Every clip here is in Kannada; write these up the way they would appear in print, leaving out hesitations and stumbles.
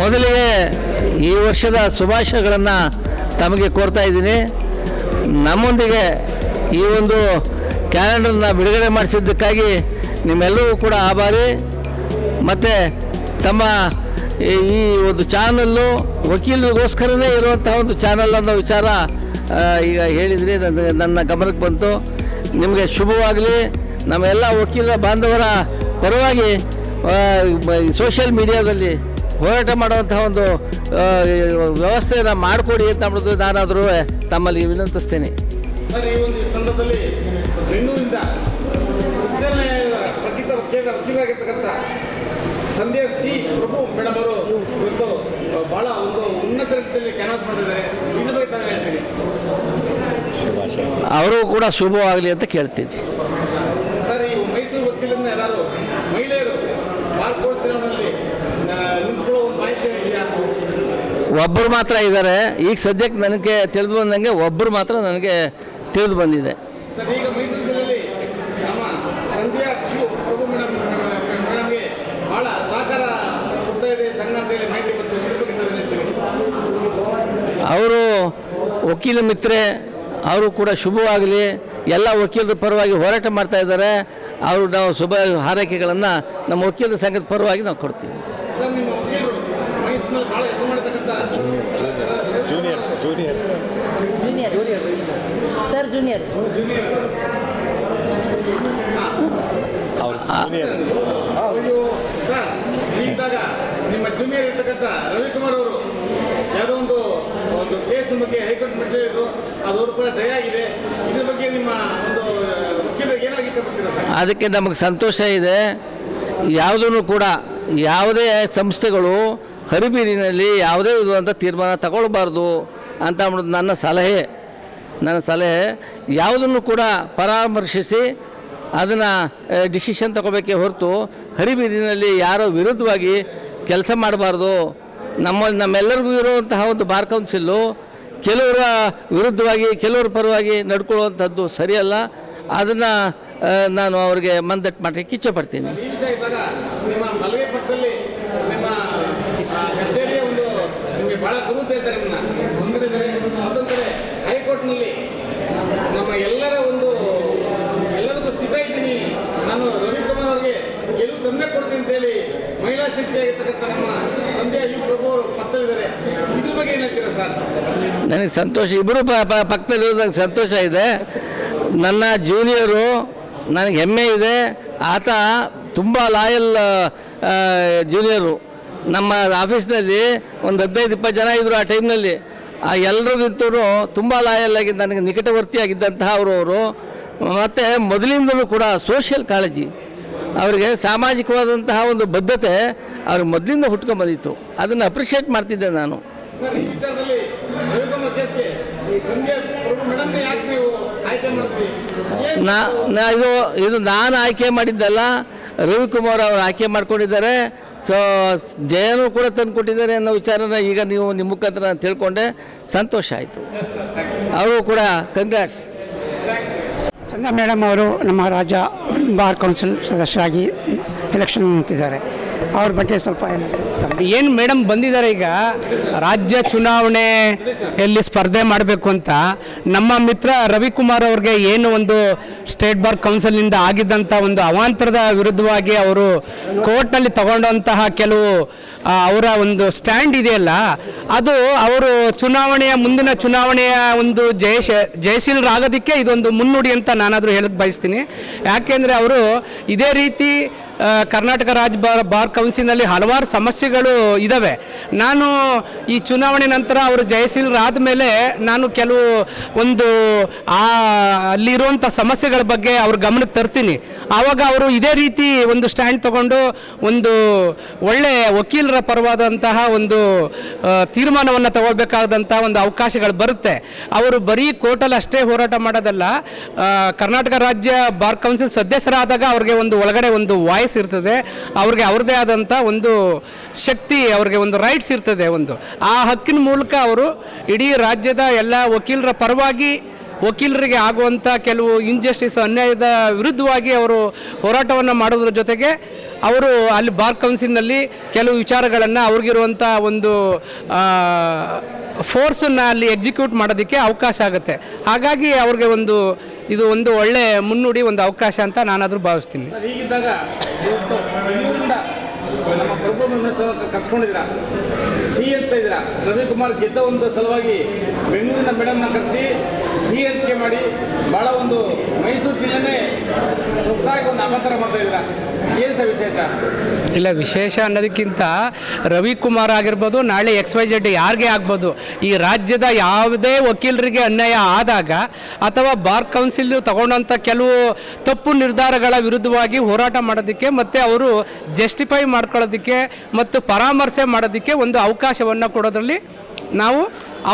ಮೊದಲಿಗೆ ಈ ವರ್ಷದ ಶುಭಾಶಯಗಳನ್ನು ತಮಗೆ ಕೋರ್ತಾ ಇದ್ದೀನಿ. ನಮ್ಮೊಂದಿಗೆ ಈ ಒಂದು ಕ್ಯಾಲೆಂಡರ್ನ ಬಿಡುಗಡೆ ಮಾಡಿಸಿದ್ದಕ್ಕಾಗಿ ನಿಮ್ಮೆಲ್ಲರೂ ಕೂಡ ಆಭಾರಿ. ಮತ್ತು ತಮ್ಮ ಈ ಒಂದು ಚಾನಲ್ಲು ವಕೀಲರಿಗೋಸ್ಕರನೇ ಇರುವಂಥ ಒಂದು ಚಾನಲ್ ಅನ್ನೋ ವಿಚಾರ ಈಗ ಹೇಳಿದ್ರಿ, ನನ್ನ ಗಮನಕ್ಕೆ ಬಂತು. ನಿಮಗೆ ಶುಭವಾಗಲಿ. ನಮ್ಮ ಎಲ್ಲ ವಕೀಲರ ಬಾಂಧವರ ಪರವಾಗಿ ಸೋಷಿಯಲ್ ಮೀಡಿಯಾದಲ್ಲಿ ಹೋರಾಟ ಮಾಡುವಂತಹ ಒಂದು ವ್ಯವಸ್ಥೆಯನ್ನು ಮಾಡಿಕೊಡಿ ಅಂತ ಮಾಡೋದು ನಾನಾದರೂ ತಮ್ಮಲ್ಲಿ ವಿನಂತಿಸ್ತೇನೆ. ಸರ್, ಈ ಒಂದು ಸಂದರ್ಭದಲ್ಲಿ ಬೆಂಗಳೂರಿಂದ ಉಚ್ಚ ನ್ಯಾಯಾಲಯದ ಪ್ರಕೃತ ವಕೀಲರಾಗಿರ್ತಕ್ಕಂಥ ಸಂಧ್ಯಾ ಸಿ ಪ್ರಭು ಮೇಡಮ್ ಅವರು ಇವತ್ತು ಬಹಳ ಒಂದು ಉನ್ನತ ರೀತಿಯಲ್ಲಿ ಕ್ಯಾನ್ವಾಸ್ ಮಾಡಿದ್ದಾರೆ. ಇದ್ರ ಬಗ್ಗೆ ತಾವು ಹೇಳ್ತೀನಿ. ಅವರು ಕೂಡ ಶುಭವಾಗಲಿ ಅಂತ ಕೇಳ್ತೀನಿ. ಸರ್, ಈ ಮೈಸೂರು ವಕೀಲರಿಂದ ಯಾರು ಮಹಿಳೆಯರು ಬಾರ್ ಕೋರ್ಟ್ ಚುನಾವಣೆಯಲ್ಲಿ ನಿಂತ್ಕೊಳ್ಳೋ ಒಂದು ಮಾಹಿತಿ ಇದೆಯಾ? ಒಬ್ಬರು ಮಾತ್ರ ಇದ್ದಾರೆ. ಈಗ ಸದ್ಯಕ್ಕೆ ನನಗೆ ತಿಳಿದು ಬಂದಂಗೆ ಒಬ್ಬರು ಮಾತ್ರ ನನಗೆ ತಿಳಿದು ಬಂದಿದೆ. ಸರ್, ಈಗ ಮೈಸೂರು ಜಿಲ್ಲೆಯಲ್ಲಿ ನಮ್ಮ ಸಂಧ್ಯಾ ಪ್ರಭು ಮೇಡಮ್ಗೆ ಬಹಳ ಸಹಕಾರ ಕೊಡ್ತಾ ಇದೆ ಸಂಘ ಅಂತ ಹೇಳಿ ಮಾಹಿತಿ ಬರ್ತದೆ. ಅವರು ವಕೀಲ ಮಿತ್ರೆ, ಅವರು ಕೂಡ ಶುಭವಾಗಲಿ. ಎಲ್ಲ ವಕೀಲರ ಪರವಾಗಿ ಹೋರಾಟ ಮಾಡ್ತಾ ಇದ್ದಾರೆ. ಅವರು ನಾವು ಶುಭ ಹಾರೈಕೆಗಳನ್ನು ನಮ್ಮ ವಕೀಲರ ಸಂಘದ ಪರವಾಗಿ ನಾವು ಕೊಡ್ತೀವಿ. ಸರ್, ನಿಮ್ಮ ವಕೀಲರು ಮೈಸೂರಿನಲ್ಲಿ ಬಹಳ ಹೆಸರು ಮಾಡತಕ್ಕಂಥ ಜೂನಿಯರ್ ಸರ್ ಜೂನಿಯರ್ ಸರ್, ಈಗಿದ್ದಾಗ ನಿಮ್ಮ ಜೂನಿಯರ್ ಇರ್ತಕ್ಕಂಥ ರವಿಕುಮಾರ್ ಅವರು ಯಾವುದೋ ಒಂದು ಕೇಸ್ ಬಗ್ಗೆ ಹೈಕೋರ್ಟ್ ಮೆಟ್ಟಿದ್ರು, ಅದು ಅವ್ರ ಕೂಡ ಜಯ ಆಗಿದೆ. ಇದ್ರ ಬಗ್ಗೆ ನಿಮ್ಮ ಒಂದು ವಕೀಲರಿಗೆ ಏನಾಗಿ ಇಷ್ಟಪಡ್ತೀರಾ ಸರ್? ಅದಕ್ಕೆ ನಮಗೆ ಸಂತೋಷ ಇದೆ. ಯಾವುದೂ ಕೂಡ ಯಾವುದೇ ಸಂಸ್ಥೆಗಳು ಹರಿಬೀರಿನಲ್ಲಿ ಯಾವುದೇ ವಿಧವಾದಂಥ ತೀರ್ಮಾನ ತಗೊಳ್ಬಾರ್ದು ಅಂತ ಅನ್ನೋದು ನನ್ನ ಸಲಹೆ. ಯಾವುದನ್ನು ಕೂಡ ಪರಾಮರ್ಶಿಸಿ ಅದನ್ನು ಡಿಸಿಷನ್ ತಗೋಬೇಕೇ ಹೊರತು ಹರಿಬೀರಿನಲ್ಲಿ ಯಾರೋ ವಿರುದ್ಧವಾಗಿ ಕೆಲಸ ಮಾಡಬಾರ್ದು. ನಮ್ಮೆಲ್ಲರಿಗೂ ಇರುವಂತಹ ಒಂದು ಬಾರ್ ಕೌನ್ಸಿಲ್ಲು ಕೆಲವರ ವಿರುದ್ಧವಾಗಿ ಕೆಲವರ ಪರವಾಗಿ ನಡ್ಕೊಳ್ಳುವಂಥದ್ದು ಸರಿಯಲ್ಲ. ಅದನ್ನು ನಾನು ಅವರಿಗೆ ಮಂದಟ್ಟು ಮಾಡಲಿಕ್ಕೆ ಇಚ್ಛೆಪಡ್ತೀನಿ. ಈ ವಿಷಯ ಇದ್ದಾಗ ನಿಮ್ಮ ಮಲಗೆ ಪಕ್ಕದಲ್ಲಿ ನಿಮ್ಮ ಕಚೇರಿಯ ಒಂದು ನಿಮಗೆ ಭಾಳ ಗುರುತ ಇದ್ದಾರೆ. ಒಂದು ಕಡೆ ಇದ್ದಾರೆ, ಮತ್ತೊಂದು ಕಡೆ ಹೈಕೋರ್ಟ್ನಲ್ಲಿ ನಮ್ಮ ಎಲ್ಲದಕ್ಕೂ ಸಿದ್ಧ ಇದ್ದೀನಿ, ನಾನು ರವಿಕುಮಾರ್ ಅವರಿಗೆ ಗೆಲುವು ತಂದೆ ಕೊಡ್ತೀನಿ ಅಂತೇಳಿ ಮಹಿಳಾ ಶಕ್ತಿಯಾಗಿರ್ತಕ್ಕಂಥ ನಮ್ಮ ಸಂಧ್ಯಾ ಯು ಪ್ರಭು ಅವರು ಪಕ್ಕದಲ್ಲಿದ್ದಾರೆ. ಇದ್ರ ಬಗ್ಗೆ ಏನು ಹೇಳ್ತೀರಾ ಸರ್? ನನಗೆ ಸಂತೋಷ. ಇಬ್ಬರು ಪಕ್ಕದಲ್ಲಿರೋದು ನನಗೆ ಸಂತೋಷ ಇದೆ. ನನ್ನ ಜೂನಿಯರು, ನನಗೆ ಹೆಮ್ಮೆ ಇದೆ. ಆತ ತುಂಬ ಲಾಯಲ್ ಜೂನಿಯರು. ನಮ್ಮ ಆಫೀಸ್ನಲ್ಲಿ ಒಂದು 15-20 ಜನ ಇದ್ದರು ಆ ಟೈಮ್ನಲ್ಲಿ. ಆ ಎಲ್ಲರಿಗಿಂತೂ ತುಂಬ ಲಾಯಲ್ ಆಗಿ ನನಗೆ ನಿಕಟವರ್ತಿಯಾಗಿದ್ದಂತಹ ಅವರು. ಮತ್ತು ಮೊದಲಿಂದಲೂ ಕೂಡ ಸೋಷಿಯಲ್ ಕಾಳಜಿ, ಅವರಿಗೆ ಸಾಮಾಜಿಕವಾದಂತಹ ಒಂದು ಬದ್ಧತೆ ಅವ್ರಿಗೆ ಮೊದಲಿಂದ ಹುಟ್ಕೊಂಡ್ಬಂದಿತ್ತು. ಅದನ್ನು ಅಪ್ರಿಷಿಯೇಟ್ ಮಾಡ್ತಿದ್ದೆ ನಾನು. ಸರ್, ಈ ವಿಚಾರದಲ್ಲಿ ರವಿಕುಮಾರ್ ಕೇಸ್ಗೆ ಈ ಸಂಧ್ಯಾ ಪ್ರಭು ಮೇಡಮ್ಗೆ ಯಾಕೆ ನೀವು ಆಯ್ಕೆ ಮಾಡಿದ್ರಿ? ಇದು ನಾನು ಆಯ್ಕೆ ಮಾಡಿದ್ದಲ್ಲ, ರವಿಕುಮಾರ್ ಅವರು ಆಯ್ಕೆ ಮಾಡ್ಕೊಂಡಿದ್ದಾರೆ. ಸೊ ಜಯನೂ ಕೂಡ ತಂದು ಕೊಟ್ಟಿದ್ದಾರೆ ಅನ್ನೋ ವಿಚಾರನ ಈಗ ನೀವು ನಿಮ್ಮ ಮುಖಾಂತರ ನಾನು ತಿಳ್ಕೊಂಡೆ, ಸಂತೋಷ ಆಯಿತು. ಅವರು ಕೂಡ ಕಂಗ್ರಾಟ್ಸ್. ಸಂಧ್ಯಾ ಮೇಡಮ್ ಅವರು ನಮ್ಮ ರಾಜ್ಯ ಬಾರ್ ಕೌನ್ಸಿಲ್ ಸದಸ್ಯರಾಗಿ ಎಲೆಕ್ಷನ್ ನಿಂತಿದ್ದಾರೆ. ಅವ್ರ ಬಗ್ಗೆ ಸ್ವಲ್ಪ ಏನು ಮೇಡಮ್ ಬಂದಿದ್ದಾರೆ ಈಗ ರಾಜ್ಯ ಚುನಾವಣೆಯಲ್ಲಿ ಸ್ಪರ್ಧೆ ಮಾಡಬೇಕು ಅಂತ. ನಮ್ಮ ಮಿತ್ರ ರವಿಕುಮಾರ್ ಅವ್ರಿಗೆ ಏನು ಒಂದು ಸ್ಟೇಟ್ ಬಾರ್ ಕೌನ್ಸಿಲ್ನಿಂದ ಆಗಿದ್ದಂಥ ಒಂದು ಅವಾಂತರದ ವಿರುದ್ಧವಾಗಿ ಅವರು ಕೋರ್ಟ್ನಲ್ಲಿ ತಗೊಂಡಂತಹ ಕೆಲವು ಅವರ ಒಂದು ಸ್ಟ್ಯಾಂಡ್ ಇದೆಯಲ್ಲ, ಅದು ಅವರು ಮುಂದಿನ ಚುನಾವಣೆಯ ಒಂದು ಜಯಶೀಲರಾಗೋದಕ್ಕೆ ಇದೊಂದು ಮುನ್ನುಡಿ ಅಂತ ನಾನಾದರೂ ಹೇಳಕ್ಕೆ ಬಯಸ್ತೀನಿ. ಯಾಕೆಂದರೆ ಅವರು ಇದೇ ರೀತಿ ಕರ್ನಾಟಕ ರಾಜ್ಯ ಬಾರ್ ಕೌನ್ಸಿಲ್ನಲ್ಲಿ ಹಲವಾರು ಸಮಸ್ಯೆಗಳು ಇದ್ದಾವೆ. ನಾನು ಈ ಚುನಾವಣೆ ನಂತರ ಅವರು ಜಯಶೀಲರಾದ ಮೇಲೆ ನಾನು ಕೆಲವು ಅಲ್ಲಿರುವಂಥ ಸಮಸ್ಯೆಗಳ ಬಗ್ಗೆ ಅವ್ರ ಗಮನಕ್ಕೆ ತರ್ತೀನಿ. ಆವಾಗ ಅವರು ಇದೇ ರೀತಿ ಒಂದು ಸ್ಟ್ಯಾಂಡ್ ತಗೊಂಡು ಒಂದು ಒಳ್ಳೆಯ ವಕೀಲರ ಪರವಾದಂತಹ ಒಂದು ತೀರ್ಮಾನವನ್ನು ತಗೊಳ್ಬೇಕಾದಂಥ ಒಂದು ಅವಕಾಶಗಳು ಬರುತ್ತೆ. ಅವರು ಬರೀ ಕೋರ್ಟಲ್ಲಿ ಅಷ್ಟೇ ಹೋರಾಟ ಮಾಡೋದಲ್ಲ, ಕರ್ನಾಟಕ ರಾಜ್ಯ ಬಾರ್ ಕೌನ್ಸಿಲ್ ಸದಸ್ಯರಾದಾಗ ಅವ್ರಿಗೆ ಒಂದು ಒಳಗಡೆ ಒಂದು ವಾಯ್ಸ್ ಇರ್ತದೆ, ಅವ್ರಿಗೆ ಅವ್ರದ್ದೇ ಆದಂಥ ಒಂದು ಶಕ್ತಿ, ಅವ್ರಿಗೆ ಒಂದು ರೈಟ್ಸ್ ಇರ್ತದೆ. ಆ ಹಕ್ಕಿನ ಮೂಲಕ ಅವರು ಇಡೀ ರಾಜ್ಯದ ಎಲ್ಲ ವಕೀಲರ ಪರವಾಗಿ ವಕೀಲರಿಗೆ ಆಗುವಂಥ ಕೆಲವು ಇನ್ಜಸ್ಟಿಸ್, ಅನ್ಯಾಯದ ವಿರುದ್ಧವಾಗಿ ಅವರು ಹೋರಾಟವನ್ನು ಮಾಡೋದ್ರ ಜೊತೆಗೆ ಅವರು ಅಲ್ಲಿ ಬಾರ್ ಕೌನ್ಸಿಲ್ನಲ್ಲಿ ಕೆಲವು ವಿಚಾರಗಳನ್ನು ಅವ್ರಿಗಿರುವಂಥ ಒಂದು ಫೋರ್ಸನ್ನು ಅಲ್ಲಿ ಎಕ್ಸಿಕ್ಯೂಟ್ ಮಾಡೋದಕ್ಕೆ ಅವಕಾಶ ಆಗುತ್ತೆ. ಹಾಗಾಗಿ ಅವ್ರಿಗೆ ಇದು ಒಂದು ಒಳ್ಳೆ ಮುನ್ನುಡಿ, ಒಂದು ಅವಕಾಶ ಅಂತ ನಾನಾದರೂ ಭಾವಿಸ್ತೀನಿ. ಸರ್, ಹೀಗಿದ್ದಾಗ ಇವತ್ತು ಬೆಂಗಳೂರಿಂದ ನಮ್ಮ ಪ್ರಭು ಕರ್ಸ್ಕೊಂಡಿದ್ದೀರಾ, ಸಿಹಿ ಅಂತ ಇದ್ದೀರಾ. ರವಿಕುಮಾರ್ ಗೆದ್ದ ಒಂದು ಸಲುವಾಗಿ ಬೆಂಗಳೂರಿನ ಮೇಡಮ್ನ ಕರೆಸಿ ಸಿಹಿ ಹಂಚಿಕೆ ಮಾಡಿ ಭಾಳ ಒಂದು ಮೈಸೂರು ಜಿಲ್ಲೆನೇ ಸೊಗಸಾಗಿ ಒಂದು ಅಮಂತರ ಮಾಡ್ತಾ ಇದ್ದೀರಾ. ಏನು ಸರ್ ವಿಶೇಷ? ಇಲ್ಲ, ವಿಶೇಷ ಅನ್ನೋದಕ್ಕಿಂತ ರವಿಕುಮಾರ್ ಆಗಿರ್ಬೋದು, ನಾಳೆ XYZ ಯಾರಿಗೆ ಆಗ್ಬೋದು, ಈ ರಾಜ್ಯದ ಯಾವುದೇ ವಕೀಲರಿಗೆ ಅನ್ಯಾಯ ಆದಾಗ ಅಥವಾ ಬಾರ್ ಕೌನ್ಸಿಲ್ ತಗೊಂಡಂಥ ಕೆಲವು ತಪ್ಪು ನಿರ್ಧಾರಗಳ ವಿರುದ್ಧವಾಗಿ ಹೋರಾಟ ಮಾಡೋದಕ್ಕೆ ಮತ್ತು ಅವರು ಜಸ್ಟಿಫೈ ಮಾಡ್ಕೊಳ್ಳೋದಕ್ಕೆ ಮತ್ತು ಪರಾಮರ್ಶೆ ಮಾಡೋದಕ್ಕೆ ಒಂದು ಅವಕಾಶವನ್ನು ಕೊಡೋದ್ರಲ್ಲಿ ನಾವು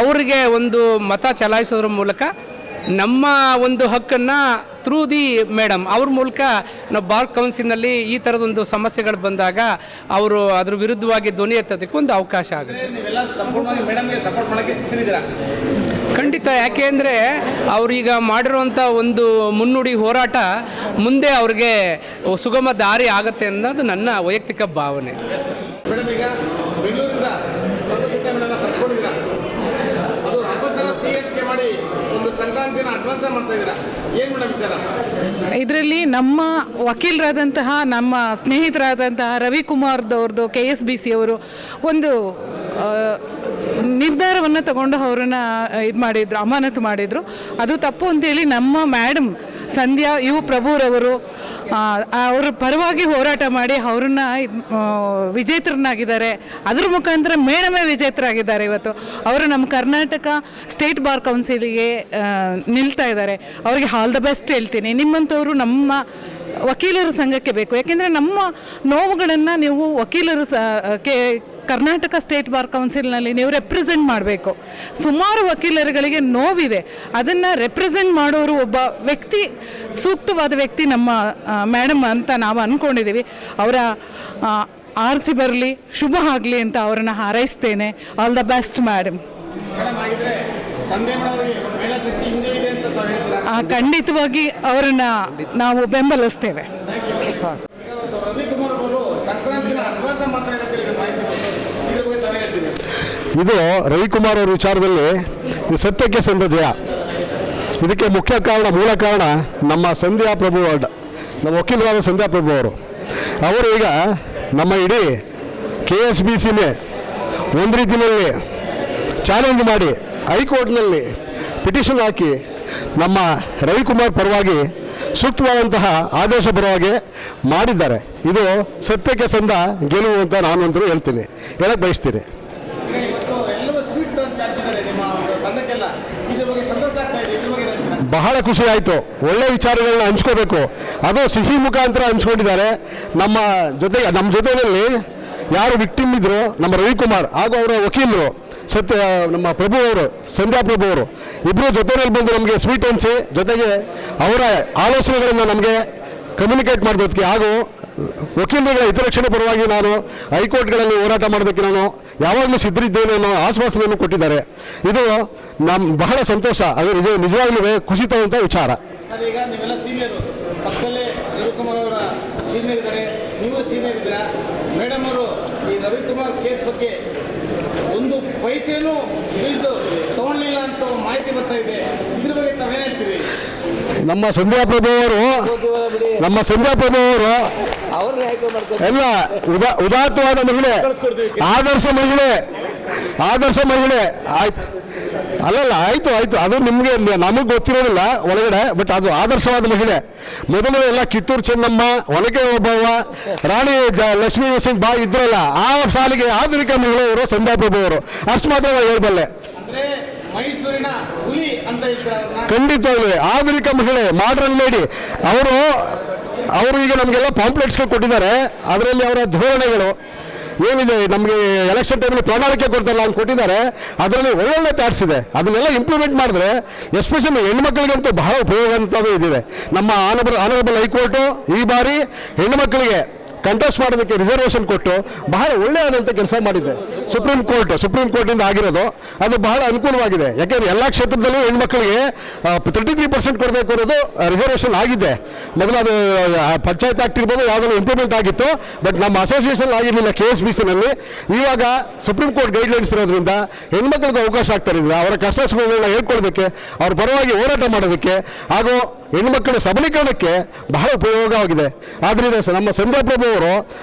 ಅವರಿಗೆ ಒಂದು ಮತ ಚಲಾಯಿಸೋದ್ರ ಮೂಲಕ ನಮ್ಮ ಒಂದು ಹಕ್ಕನ್ನು ಥ್ರೂ ದಿ ಮೇಡಮ್ ಅವ್ರ ಮೂಲಕ ನಾವು ಬಾರ್ ಕೌನ್ಸಿಲ್ನಲ್ಲಿ ಈ ಥರದೊಂದು ಸಮಸ್ಯೆಗಳು ಬಂದಾಗ ಅವರು ಅದ್ರ ವಿರುದ್ಧವಾಗಿ ಧ್ವನಿ ಎತ್ತೋದಕ್ಕೆ ಒಂದು ಅವಕಾಶ ಆಗುತ್ತೆ. ನೀವೆಲ್ಲ ಸಂಪೂರ್ಣವಾಗಿ ಮೇಡಮ್ಗೆ ಸಪೋರ್ಟ್ ಮಾಡೋಕ್ಕೆ ಸಿದ್ಧರಿದ್ದೀರಾ? ಖಂಡಿತ. ಯಾಕೆ ಅಂದರೆ ಅವರೀಗ ಮಾಡಿರುವಂಥ ಒಂದು ಮುನ್ನುಡಿ ಹೋರಾಟ ಮುಂದೆ ಅವ್ರಿಗೆ ಸುಗಮ ದಾರಿ ಆಗುತ್ತೆ ಅನ್ನೋದು ನನ್ನ ವೈಯಕ್ತಿಕ ಭಾವನೆ. ಮೇಡಮ್, ಈಗ ಬೆಂಗಳೂರಿಂದ ಮೇಡಮ್ನ ಕರ್ಸ್ಕೊಂಡಿದ್ದೀರಾ, ಅದು ಹಬ್ಬದ ಥರ ಸಿಹಿ ಹಂಚಿಕೆ ಮಾಡಿ ಒಂದು ಸಂಕ್ರಾಂತಿನ ಅಡ್ವಾನ್ಸ್ ಮಾಡ್ತಾ ಇದ್ದೀರಾ. ಏನು ಮೇಡಮ್ ವಿಚಾರ? ಇದರಲ್ಲಿ ನಮ್ಮ ವಕೀಲರಾದಂತಹ ನಮ್ಮ ಸ್ನೇಹಿತರಾದಂತಹ ರವಿಕುಮಾರ್ದವ್ರದ್ದು KSBC ಅವರು ಒಂದು ನಿರ್ಧಾರವನ್ನು ತಗೊಂಡು ಅವರನ್ನು ಇದು ಮಾಡಿದರು, ಅಮಾನತು ಮಾಡಿದರು. ಅದು ತಪ್ಪು ಅಂತೇಳಿ ನಮ್ಮ ಮೇಡಮ್ ಸಂಧ್ಯಾ ಪ್ರಭುರವರು ಅವ್ರ ಪರವಾಗಿ ಹೋರಾಟ ಮಾಡಿ ಅವ್ರನ್ನ ವಿಜೇತರನ್ನಾಗಿದ್ದಾರೆ. ಅದ್ರ ಮುಖಾಂತರ ಮೇಡಮೇ ವಿಜೇತರಾಗಿದ್ದಾರೆ. ಇವತ್ತು ಅವರು ನಮ್ಮ ಕರ್ನಾಟಕ ಸ್ಟೇಟ್ ಬಾರ್ ಕೌನ್ಸಿಲಿಗೆ ನಿಲ್ತಾ ಇದ್ದಾರೆ. ಅವರಿಗೆ ಆಲ್ ದ ಬೆಸ್ಟ್ ಹೇಳ್ತೀನಿ. ನಿಮ್ಮಂಥವರು ನಮ್ಮ ವಕೀಲರ ಸಂಘಕ್ಕೆ ಬೇಕು. ಯಾಕೆಂದರೆ ನಮ್ಮ ನೋವುಗಳನ್ನು ನೀವು ವಕೀಲರು ಕರ್ನಾಟಕ ಸ್ಟೇಟ್ ಬಾರ್ ಕೌನ್ಸಿಲ್ನಲ್ಲಿ ನೀವು ರೆಪ್ರೆಸೆಂಟ್ ಮಾಡಬೇಕು. ಸುಮಾರು ವಕೀಲರುಗಳಿಗೆ ನೋವಿದೆ, ಅದನ್ನು ರೆಪ್ರೆಸೆಂಟ್ ಮಾಡೋರು ಒಬ್ಬ ವ್ಯಕ್ತಿ, ಸೂಕ್ತವಾದ ವ್ಯಕ್ತಿ ನಮ್ಮ ಮೇಡಮ್ ಅಂತ ನಾವು ಅಂದ್ಕೊಂಡಿದ್ದೀವಿ. ಅವರ ಆರ್ಸಿ ಬರಲಿ, ಶುಭ ಆಗಲಿ ಅಂತ ಅವರನ್ನು ಹಾರೈಸ್ತೇನೆ. All the best madam. ಖಂಡಿತವಾಗಿ ಅವರನ್ನು ನಾವು ಬೆಂಬಲಿಸ್ತೇವೆ. ಇದು ರವಿಕುಮಾರ್ ಅವರ ವಿಚಾರದಲ್ಲಿ ಇದು ಸತ್ಯಕ್ಕೆ ಸಂದ ಜಯ. ಇದಕ್ಕೆ ಮುಖ್ಯ ಕಾರಣ, ಮೂಲ ಕಾರಣ ನಮ್ಮ ಸಂಧ್ಯಾ ಪ್ರಭು, ನಮ್ಮ ವಕೀಲರಾದ ಸಂಧ್ಯಾ ಪ್ರಭು ಅವರು ಈಗ ನಮ್ಮ ಇಡೀ KSBCನೇ ಒಂದು ರೀತಿಯಲ್ಲಿ ಚಾಲೆಂಜ್ ಮಾಡಿ ಹೈಕೋರ್ಟ್ನಲ್ಲಿ ಪಿಟಿಷನ್ ಹಾಕಿ ನಮ್ಮ ರವಿಕುಮಾರ್ ಪರವಾಗಿ ಸೂಕ್ತವಾದಂತಹ ಆದೇಶ ಬರುವಾಗೆ ಮಾಡಿದ್ದಾರೆ. ಇದು ಸತ್ಯಕ್ಕೆ ಸಂದ ಗೆಲುವು ಅಂತ ನಾನಂತರೂ ಹೇಳಕ್ಕೆ ಬಯಸ್ತೀನಿ. ಬಹಳ ಖುಷಿ ಆಯಿತು. ಒಳ್ಳೆ ವಿಚಾರಗಳನ್ನ ಹಂಚ್ಕೋಬೇಕು, ಅದು ಸಿಹಿ ಮುಖಾಂತರ ಹಂಚ್ಕೊಂಡಿದ್ದಾರೆ. ನಮ್ಮ ಜೊತೆಯಲ್ಲಿ ಯಾರು ವಿಕ್ಟಿಮ್ ಇದ್ರು, ನಮ್ಮ ರವಿಕುಮಾರ್ ಹಾಗೂ ಅವರ ವಕೀಲರು ನಮ್ಮ ಪ್ರಭು ಅವರು, ಸಂಧ್ಯಾ ಪ್ರಭು ಅವರು ಇಬ್ಬರು ಜೊತೆಯಲ್ಲಿ ಬಂದು ನಮಗೆ ಸ್ವೀಟ್ ಹಂಚಿ, ಜೊತೆಗೆ ಅವರ ಆಲೋಚನೆಗಳನ್ನು ನಮಗೆ ಕಮ್ಯುನಿಕೇಟ್ ಮಾಡೋದಕ್ಕೆ ಹಾಗೂ ವಕೀಲರುಗಳ ಹಿತರಕ್ಷಣೆ ಪರವಾಗಿ ನಾನು ಹೈಕೋರ್ಟ್ಗಳಲ್ಲಿ ಹೋರಾಟ ಮಾಡೋದಕ್ಕೆ ನಾನು ಯಾವಾಗಲೂ ಸಿದ್ಧರಿದ್ದೇನೆ ಅನ್ನೋ ಆಶ್ವಾಸನೆಯನ್ನು ಕೊಟ್ಟಿದ್ದಾರೆ. ಇದು ಬಹಳ ಸಂತೋಷ. ಅದು ನಿಜವಾಗ್ಲೂ ಖುಷಿ ತರುವಂಥ ವಿಚಾರ. ಸರ್, ಈಗ ನೀವೆಲ್ಲ ಸೀನಿಯರು, ಪಕ್ಕದಲ್ಲೇ ರವಿಕುಮಾರ್ ಅವರ ಸೀನಿಯರ್ ಇದ್ದಾರೆ, ನೀವು ಸೀನಿಯರ್ ಇದ್ದೀರಾ. ಮೇಡಮ್ ಅವರು ಈ ರವಿಕುಮಾರ್ ಕೇಸ್ ಬಗ್ಗೆ ಒಂದು ಪೈಸೆನೂ ಬಿಲ್ದು ತಗೊಳ್ಳಿಲ್ಲ ಅಂತ ಮಾಹಿತಿ ಬರ್ತಾ ಇದೆ. ಇದ್ರ ಬಗ್ಗೆ ತಾವೇನು ಹೇಳ್ತೀರಿ? ನಮ್ಮ ಸಂಧ್ಯಾ ಪ್ರಭು ಅವರು ಎಲ್ಲ ಉದಾತ್ತವಾದ ಮಹಿಳೆ, ಆದರ್ಶ ಮಹಿಳೆ. ಆಯ್ತು, ಆಯ್ತು ಅದು ನಿಮಗೆ ನಮಗೆ ಗೊತ್ತಿರೋದಿಲ್ಲ ಒಳಗಡೆ, ಬಟ್ ಅದು ಆದರ್ಶವಾದ ಮಹಿಳೆ. ಮೊದಲು ಎಲ್ಲ ಕಿತ್ತೂರು ಚೆನ್ನಮ್ಮ, ಒನಕೆ ಓಬವ್ವ, ರಾಣಿ ಲಕ್ಷ್ಮೀ ಸಿಂಗ್ ಬಾ ಇದ್ರಲ್ಲ, ಆ ಸಾಲಿಗೆ ಆಧುನಿಕ ಮಹಿಳೆಯವರು ಸಂಧ್ಯಾ ಪ್ರಭು ಅವರು. ಅಷ್ಟು ಮಾತ್ರ ಹೇಳಬಲ್ಲೆ. ಮೈಸೂರಿನ ಹುಲಿ ಅಂತ ಹೇಳ್ತಾರೆ. ಖಂಡಿತವಾಗ್ಲೂ ಆಧುನಿಕ ಮಹಿಳೆ, ಮಾಡರ್ನ್ ಲೇಡಿ. ಅವರು ಈಗ ನಮಗೆಲ್ಲ ಪಾಂಪ್ಲೆಟ್ಸ್ಗಳು ಕೊಟ್ಟಿದ್ದಾರೆ. ಅದರಲ್ಲಿ ಅವರ ಧೋರಣೆಗಳು ಏನಿದೆ, ನಮಗೆ ಎಲೆಕ್ಷನ್ ಟೈಮಲ್ಲಿ ಪ್ರಣಾಳಿಕೆ ಕೊಡ್ತಾರಲ್ಲ ಹಂಗೆ ಕೊಟ್ಟಿದ್ದಾರೆ. ಅದರಲ್ಲಿ ಒಳ್ಳೊಳ್ಳೆ ಥಾಟ್ಸ್ ಇದೆ. ಅದನ್ನೆಲ್ಲ ಇಂಪ್ಲಿಮೆಂಟ್ ಮಾಡಿದ್ರೆ ಎಸ್ಪೆಷಲಿ ಹೆಣ್ಮಕ್ಳಿಗಂತೂ ಬಹಳ ಉಪಯೋಗ ಅಂತದ್ದು ಇದಿದೆ. ನಮ್ಮ ಆನರಬಲ್ ಹೈಕೋರ್ಟು ಈ ಬಾರಿ ಹೆಣ್ಣುಮಕ್ಕಳಿಗೆ ಕಂಟೆಸ್ಟ್ ಮಾಡೋದಕ್ಕೆ ರಿಸರ್ವೇಷನ್ ಕೊಟ್ಟು ಬಹಳ ಒಳ್ಳೆಯದಂಥ ಕೆಲಸ ಮಾಡಿದೆ. ಸುಪ್ರೀಂ ಕೋರ್ಟಿಂದ ಆಗಿರೋದು. ಅದು ಬಹಳ ಅನುಕೂಲವಾಗಿದೆ. ಯಾಕೆಂದರೆ ಎಲ್ಲ ಕ್ಷೇತ್ರದಲ್ಲೂ ಹೆಣ್ಮಕ್ಳಿಗೆ 33% ಕೊಡಬೇಕು ಅನ್ನೋದು ರಿಸರ್ವೇಷನ್ ಆಗಿದೆ. ಮೊದಲು ಅದು ಪಂಚಾಯತ್ ಆಕ್ಟ್ ಇರ್ಬೋದು ಯಾವುದನ್ನು ಇಂಪ್ಲಿಮೆಂಟ್ ಆಗಿತ್ತು, ಬಟ್ ನಮ್ಮ ಅಸೋಸಿಯೇಷನ್ ಆಗಿರಲಿಲ್ಲ KSBCನಲ್ಲಿ. ಇವಾಗ ಸುಪ್ರೀಂ ಕೋರ್ಟ್ ಗೈಡ್ಲೈನ್ಸ್ ಇರೋದ್ರಿಂದ ಹೆಣ್ಮಕ್ಳಿಗೆ ಅವಕಾಶ ಆಗ್ತಾ ಇದ್ರೆ ಅವರ ಕಷ್ಟ ಸುಖಗಳನ್ನ ಹೇಳ್ಕೊಳ್ಳೋದಕ್ಕೆ, ಅವ್ರ ಪರವಾಗಿ ಹೋರಾಟ ಮಾಡೋದಕ್ಕೆ ಹಾಗೂ ಹೆಣ್ಮಕ್ಕಳ ಸಬಲೀಕರಣಕ್ಕೆ ಬಹಳ ಉಪಯೋಗವಾಗಿದೆ. ಆದ್ದರಿಂದ ನಮ್ಮ ಸಂಧ್ಯಾ ಪ್ರಭು ಅವರು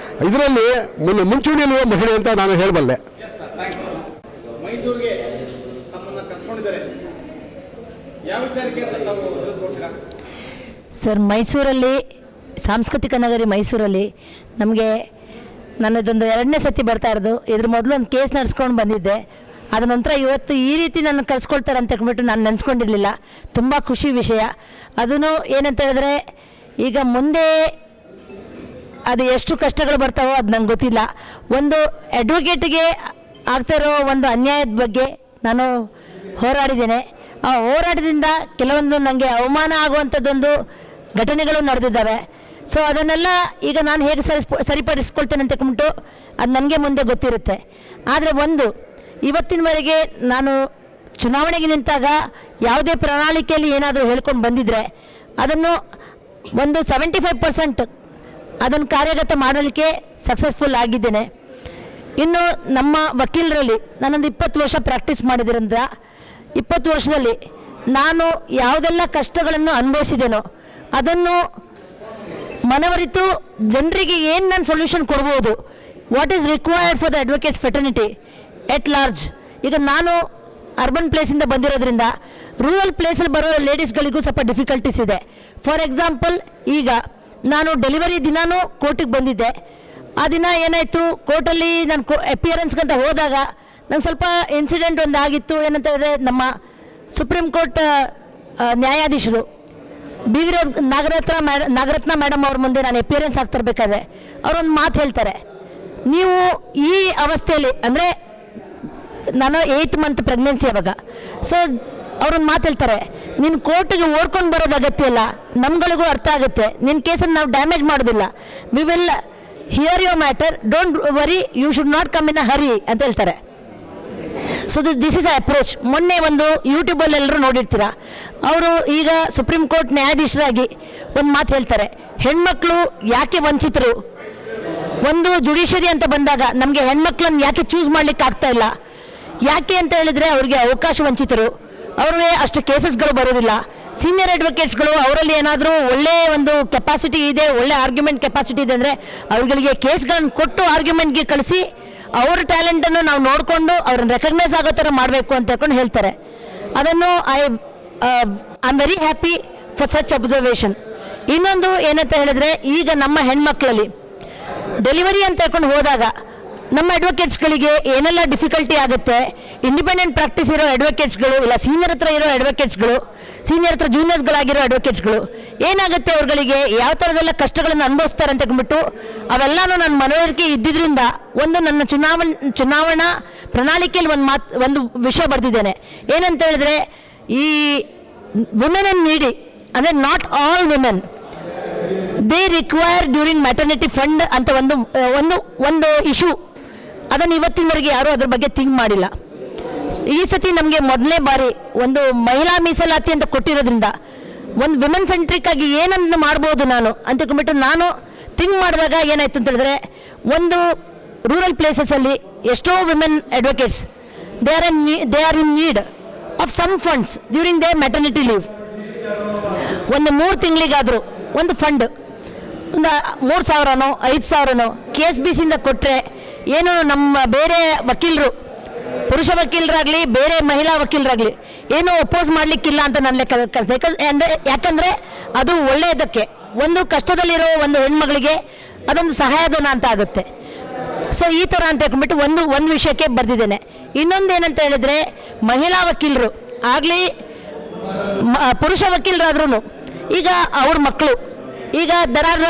ಇದರಲ್ಲಿ ಮುಂಚೂಣಿಯಲ್ಲಿರುವ ಮಹಿಳೆ ಅಂತ ನಾನು ಹೇಳಬಲ್ಲೆ. ಮೈಸೂರಿಗೆ ತಮ್ಮನ್ನು ಕರ್ಸ್ಕೊಂಡಿದ್ದಾರೆ, ಯಾವ ವಿಚಾರಕ್ಕೆ ಅಂತ ತಾವು ತಿಳಿಸ್ಕೊಡ್ತೀರಾ? ಸರ್, ಮೈಸೂರಲ್ಲಿ ಸಾಂಸ್ಕೃತಿಕ ನಗರಿ ಮೈಸೂರಲ್ಲಿ ನಮಗೆ ನನ್ನದೊಂದು 2ನೇ ಸತಿ ಬರ್ತಾ ಇರೋದು. ಇದ್ರ ಮೊದಲು ಒಂದು ಕೇಸ್ ನಡೆಸ್ಕೊಂಡು ಬಂದಿದ್ದೆ. ಅದ ನಂತರ ಇವತ್ತು ಈ ರೀತಿ ನನ್ನ ಕರೆಸ್ಕೊಳ್ತಾರೆ ಅಂತ ಹೇಳ್ಬಿಟ್ಟು ನಾನು ನೆನೆಸ್ಕೊಂಡಿರಲಿಲ್ಲ. ತುಂಬ ಖುಷಿ ವಿಷಯ. ಅದೂ ಏನಂತ ಹೇಳಿದ್ರೆ, ಈಗ ಮುಂದೆ ಅದು ಎಷ್ಟು ಕಷ್ಟಗಳು ಬರ್ತಾವೋ ಅದು ನಂಗೆ ಗೊತ್ತಿಲ್ಲ. ಒಂದು ಅಡ್ವೊಕೇಟಿಗೆ ಆಗ್ತಾ ಇರೋ ಒಂದು ಅನ್ಯಾಯದ ಬಗ್ಗೆ ನಾನು ಹೋರಾಡಿದ್ದೇನೆ. ಆ ಹೋರಾಟದಿಂದ ಕೆಲವೊಂದು ನನಗೆ ಅವಮಾನ ಆಗುವಂಥದ್ದೊಂದು ಘಟನೆಗಳು ನಡೆದಿದ್ದಾವೆ. ಸೊ ಅದನ್ನೆಲ್ಲ ಈಗ ನಾನು ಹೇಗೆ ಸರಿಪಡಿಸ್ಕೊಳ್ತೇನೆ ಅಂತ ಹೇಳ್ಬಿಟ್ಟು ಅದು ನನಗೆ ಮುಂದೆ ಗೊತ್ತಿರುತ್ತೆ. ಆದರೆ ಒಂದು ಇವತ್ತಿನವರೆಗೆ ನಾನು ಚುನಾವಣೆಗೆ ನಿಂತಾಗ ಯಾವುದೇ ಪ್ರಣಾಳಿಕೆಯಲ್ಲಿ ಏನಾದರೂ ಹೇಳ್ಕೊಂಡು ಬಂದಿದ್ದರೆ ಅದನ್ನು ಒಂದು 75% ಅದನ್ನು ಕಾರ್ಯಗತ ಮಾಡಲಿಕ್ಕೆ ಸಕ್ಸಸ್ಫುಲ್ ಆಗಿದ್ದೇನೆ. ಇನ್ನು ನಮ್ಮ ವಕೀಲರಲ್ಲಿ ನಾನೊಂದು 20 ವರ್ಷ ಪ್ರಾಕ್ಟೀಸ್ ಮಾಡಿದ್ರಿಂದ 20 ವರ್ಷದಲ್ಲಿ ನಾನು ಯಾವುದೆಲ್ಲ ಕಷ್ಟಗಳನ್ನು ಅನುಭವಿಸಿದ್ದೇನೋ ಅದನ್ನು ಮನವರಿತು ಜನರಿಗೆ ಏನು ನಾನು ಸೊಲ್ಯೂಷನ್ ಕೊಡ್ಬೋದು, what is required for the advocates fraternity at large. ಈಗ ನಾನು ಅರ್ಬನ್ ಪ್ಲೇಸಿಂದ ಬಂದಿರೋದ್ರಿಂದ ರೂರಲ್ ಪ್ಲೇಸಲ್ಲಿ ಬರೋ ಲೇಡೀಸ್ಗಳಿಗೂ ಸ್ವಲ್ಪ ಡಿಫಿಕಲ್ಟೀಸ್ ಇದೆ. ಫಾರ್ ಎಕ್ಸಾಂಪಲ್, ಈಗ ನಾನು ಡೆಲಿವರಿ ದಿನಾನೂ ಕೋರ್ಟಿಗೆ ಬಂದಿದ್ದೆ. ಆ ದಿನ ಏನಾಯಿತು, ಕೋರ್ಟಲ್ಲಿ ನಾನು ಅಪಿಯರೆನ್ಸ್ಗಂತ ಹೋದಾಗ ನಂಗೆ ಸ್ವಲ್ಪ ಇನ್ಸಿಡೆಂಟ್ ಒಂದು ಆಗಿತ್ತು. ಏನಂತ ಹೇಳಿದ್ರೆ, ನಮ್ಮ ಸುಪ್ರೀಂ ಕೋರ್ಟ್ ನ್ಯಾಯಾಧೀಶರು ಬಿ ವಿ ನಾಗರತ್ನ ಮೇಡಮ್ ಅವ್ರ ಮುಂದೆ ನಾನು ಅಪಿಯರೆನ್ಸ್ ಆಗ್ತಿರ್ಬೇಕಾದ್ರೆ ಅವರೊಂದು ಮಾತು ಹೇಳ್ತಾರೆ. ನೀವು ಈ ಅವಸ್ಥೆಯಲ್ಲಿ, ಅಂದರೆ ನಾನು 8th ಮಂತ್ ಪ್ರೆಗ್ನೆನ್ಸಿ ಅವಾಗ, ಸೊ ಅವ್ರೊಂದು ಮಾತು ಹೇಳ್ತಾರೆ, ನಿನ್ನ ಕೋರ್ಟಿಗೆ ಓಡ್ಕೊಂಡು ಬರೋದು ಅಗತ್ಯ ಇಲ್ಲ, ನಮ್ಗಳಿಗೂ ಅರ್ಥ ಆಗುತ್ತೆ, ನಿನ್ನ ಕೇಸನ್ನು ನಾವು ಡ್ಯಾಮೇಜ್ ಮಾಡೋದಿಲ್ಲ, we will hear your matter, don't worry, you should not come in a hurry ಅಂತ ಹೇಳ್ತಾರೆ. So this is a approach. ಮೊನ್ನೆ ಒಂದು ಯೂಟ್ಯೂಬಲ್ಲಿ ಎಲ್ಲರೂ ನೋಡಿರ್ತೀರ, ಅವರು ಈಗ ಸುಪ್ರೀಂ ಕೋರ್ಟ್ ನ್ಯಾಯಾಧೀಶರಾಗಿ ಒಂದು ಮಾತು ಹೇಳ್ತಾರೆ, ಹೆಣ್ಮಕ್ಳು ಯಾಕೆ ವಂಚಿತರು, ಒಂದು ಜುಡಿಷರಿ ಅಂತ ಬಂದಾಗ ನಮಗೆ ಹೆಣ್ಮಕ್ಳನ್ನ ಯಾಕೆ ಚೂಸ್ ಮಾಡ್ಲಿಕ್ಕೆ ಆಗ್ತಾ ಇಲ್ಲ, ಯಾಕೆ ಅಂತ ಹೇಳಿದ್ರೆ ಅವ್ರಿಗೆ ಅವಕಾಶ ವಂಚಿತರು, ಅವ್ರಿಗೆ ಅಷ್ಟು ಕೇಸಸ್ಗಳು ಬರೋದಿಲ್ಲ. ಸೀನಿಯರ್ ಅಡ್ವೊಕೇಟ್ಸ್ಗಳು ಅವರಲ್ಲಿ ಏನಾದರೂ ಒಳ್ಳೆಯ ಒಂದು ಕೆಪಾಸಿಟಿ ಇದೆ, ಒಳ್ಳೆ ಆರ್ಗ್ಯುಮೆಂಟ್ ಕೆಪಾಸಿಟಿ ಇದೆ ಅಂದರೆ ಅವ್ಗಳಿಗೆ ಕೇಸ್ಗಳನ್ನು ಕೊಟ್ಟು ಆರ್ಗ್ಯುಮೆಂಟ್ಗೆ ಕಳಿಸಿ ಅವ್ರ ಟ್ಯಾಲೆಂಟನ್ನು ನಾವು ನೋಡಿಕೊಂಡು ಅವ್ರನ್ನ ರೆಕಗ್ನೈಸ್ ಆಗೋ ಥರ ಮಾಡಬೇಕು ಅಂತ ಹೇಳ್ಕೊಂಡು ಹೇಳ್ತಾರೆ. ಅದನ್ನು I am very happy for such observation. ಇನ್ನೊಂದು ಏನಂತ ಹೇಳಿದ್ರೆ, ಈಗ ನಮ್ಮ ಹೆಣ್ಮಕ್ಳಲ್ಲಿ ಡೆಲಿವರಿ ಅಂತ ಹೇಳ್ಕೊಂಡು ಹೋದಾಗ ನಮ್ಮ ಅಡ್ವೊಕೇಟ್ಸ್ಗಳಿಗೆ ಏನೆಲ್ಲ ಡಿಫಿಕಲ್ಟಿ ಆಗುತ್ತೆ. ಇಂಡಿಪೆಂಡೆಂಟ್ ಪ್ರಾಕ್ಟೀಸ್ ಇರೋ ಅಡ್ವೊಕೇಟ್ಸ್ಗಳು, ಇಲ್ಲ ಸೀನಿಯರ್ ಹತ್ರ ಇರೋ ಅಡ್ವೊಕೇಟ್ಸ್ಗಳು, ಸೀನಿಯರ್ ಹತ್ರ ಜೂನಿಯರ್ಸ್ಗಳಾಗಿರೋ ಅಡ್ವೊಕೇಟ್ಸ್ಗಳು ಏನಾಗುತ್ತೆ, ಅವ್ರುಗಳಿಗೆ ಯಾವ ಥರದೆಲ್ಲ ಕಷ್ಟಗಳನ್ನು ಅನುಭವಿಸ್ತಾರೆ ಅಂತ ಹೇಳ್ಬಿಟ್ಟು ಅವೆಲ್ಲನೂ ನನ್ನ ಮನವರಿಕೆ ಇದ್ದಿದ್ದರಿಂದ ಒಂದು ನನ್ನ ಚುನಾವಣಾ ಪ್ರಣಾಳಿಕೆಯಲ್ಲಿ ಒಂದು ವಿಷಯ ಬರೆದಿದ್ದೇನೆ. ಏನಂತ ಹೇಳಿದ್ರೆ, ಈ ವುಮೆನ್ ಅನ್ನು ನೀಡಿ, ಅಂದರೆ not all women they require during maternity fund ಅಂತ ಒಂದು ಇಶ್ಯೂ. ಅದನ್ನು ಇವತ್ತಿನವರೆಗೆ ಯಾರೂ ಅದ್ರ ಬಗ್ಗೆ ಥಿಂಕ್ ಮಾಡಿಲ್ಲ. ಈ ಸತಿ ನಮಗೆ ಮೊದಲನೇ ಬಾರಿ ಒಂದು ಮಹಿಳಾ ಮೀಸಲಾತಿ ಅಂತ ಕೊಟ್ಟಿರೋದ್ರಿಂದ ಒಂದು ವಿಮೆನ್ ಸೆಂಟ್ರಿಕ್ ಆಗಿ ಏನನ್ನು ಮಾಡ್ಬೋದು ನಾನು ಅಂತ ಹೇಳ್ಬಿಟ್ಟು ನಾನು ಥಿಂಕ್ ಮಾಡಿದಾಗ ಏನಾಯ್ತು ಅಂತ ಹೇಳಿದ್ರೆ, ಒಂದು ರೂರಲ್ ಪ್ಲೇಸಸಲ್ಲಿ ಎಷ್ಟೋ women advocates they are in need of some funds during their maternity leave. ಒಂದು 3 ತಿಂಗಳಿಗಾದರೂ ಒಂದು ಫಂಡ್, ಒಂದು 3,000ನೋ 5,000ನೋ KSBCಯಿಂದ ಕೊಟ್ಟರೆ ಏನು ನಮ್ಮ ಬೇರೆ ವಕೀಲರು, ಪುರುಷ ವಕೀಲರಾಗಲಿ ಬೇರೆ ಮಹಿಳಾ ವಕೀಲರಾಗಲಿ ಏನೂ ಅಪೋಸ್ ಮಾಡಲಿಕ್ಕಿಲ್ಲ ಅಂತ ನನ್ನ ಲೆಕ್ಕ. ಯಾಕಂದರೆ ಅದು ಒಳ್ಳೆಯದಕ್ಕೆ, ಒಂದು ಕಷ್ಟದಲ್ಲಿರೋ ಒಂದು ಹೆಣ್ಮಗಳಿಗೆ ಅದೊಂದು ಸಹಾಯಧನ ಅಂತ ಆಗುತ್ತೆ. ಸೊ ಈ ಥರ ಅಂತ ಹೇಳ್ಬಿಟ್ಟು ಒಂದು ವಿಷಯಕ್ಕೆ ಬರೆದಿದ್ದೇನೆ. ಇನ್ನೊಂದು ಏನಂತ ಹೇಳಿದ್ರೆ, ಮಹಿಳಾ ವಕೀಲರು ಆಗಲಿ ಪುರುಷ ವಕೀಲರಾದ್ರೂ ಈಗ ಅವ್ರ ಮಕ್ಕಳು, ಈಗ there are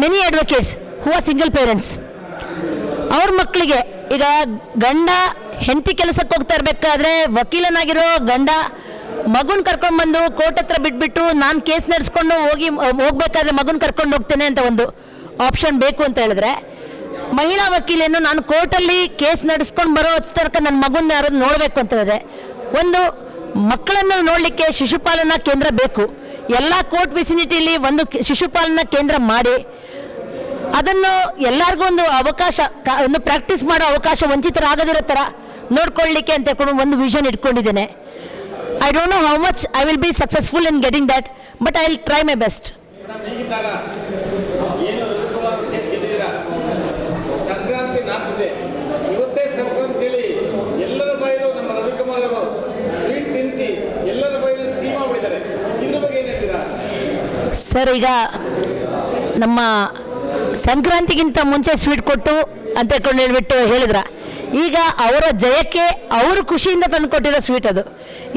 many advocates who are single parents. ಅವ್ರ ಮಕ್ಕಳಿಗೆ ಈಗ ಗಂಡ ಹೆಂಡತಿ ಕೆಲಸಕ್ಕೆ ಹೋಗ್ತಾ ಇರಬೇಕಾದ್ರೆ ವಕೀಲನಾಗಿರೋ ಗಂಡ ಮಗುನ ಕರ್ಕೊಂಡ್ಬಂದು ಕೋರ್ಟ್ ಹತ್ರ ಬಿಟ್ಬಿಟ್ಟು ನಾನು ಕೇಸ್ ನಡೆಸ್ಕೊಂಡು ಹೋಗ್ಬೇಕಾದ್ರೆ ಮಗುನ ಕರ್ಕೊಂಡು ಹೋಗ್ತೇನೆ ಅಂತ ಒಂದು ಆಪ್ಷನ್ ಬೇಕು ಅಂತ ಹೇಳಿದ್ರೆ ಮಹಿಳಾ ವಕೀಲೆಯನ್ನು ನಾನು ಕೋರ್ಟಲ್ಲಿ ಕೇಸ್ ನಡೆಸ್ಕೊಂಡು ಬರೋ ತನಕ ನನ್ನ ಮಗುನ ಯಾರು ನೋಡಬೇಕು ಅಂತ ಹೇಳಿದ್ರೆ ಒಂದು ಮಕ್ಕಳನ್ನು ನೋಡಲಿಕ್ಕೆ ಶಿಶುಪಾಲನಾ ಕೇಂದ್ರ ಬೇಕು. ಎಲ್ಲ ಕೋರ್ಟ್ ವಿಸಿನಿಟಿಲಿ ಒಂದು ಶಿಶುಪಾಲನಾ ಕೇಂದ್ರ ಮಾಡಿ ಅದನ್ನು ಎಲ್ಲರಿಗೂ ಒಂದು ಅವಕಾಶ ಒಂದು ಪ್ರಾಕ್ಟೀಸ್ ಮಾಡೋ ಅವಕಾಶ ವಂಚಿತರಾಗದಿರೋ ಥರ ನೋಡ್ಕೊಳ್ಳಿಕ್ಕೆ ಅಂತ ಒಂದು ವಿಷನ್ ಇಟ್ಕೊಂಡಿದ್ದೇನೆ. I don't know how much I will be successful in getting that, but I will try my best. Sankranti ನಾಡ್ತಿದೆ, ಇವತ್ತೇ ಸಂಕ್ರಾಂತಿ ಹೇಳಿ ಎಲ್ಲರ ಬಾಯಲ್ಲೂ ನಮ್ಮ ರವಿಕುಮಾರ್ ಅವರು ಸ್ವೀಟ್ ತಿನ್ನಿಸಿ ಎಲ್ಲರ ಬಾಯಲ್ಲೂ ಸಿಹಿ ಮಾಡಿದ್ದಾರೆ. ಇದ್ರ ಬಗ್ಗೆ ಏನು ಹೇಳ್ತೀರಾ ಸರ್? ಈಗ ನಮ್ಮ ಸಂಕ್ರಾಂತಿಗಿಂತ ಮುಂಚೆ ಸ್ವೀಟ್ ಕೊಟ್ಟು ಅಂತ ಹೇಳ್ಬಿಟ್ಟು ಹೇಳಿದ್ರ, ಈಗ ಅವರ ಜಯಕ್ಕೆ ಅವರು ಖುಷಿಯಿಂದ ತಂದು ಕೊಟ್ಟಿರೋ ಸ್ವೀಟ್ ಅದು.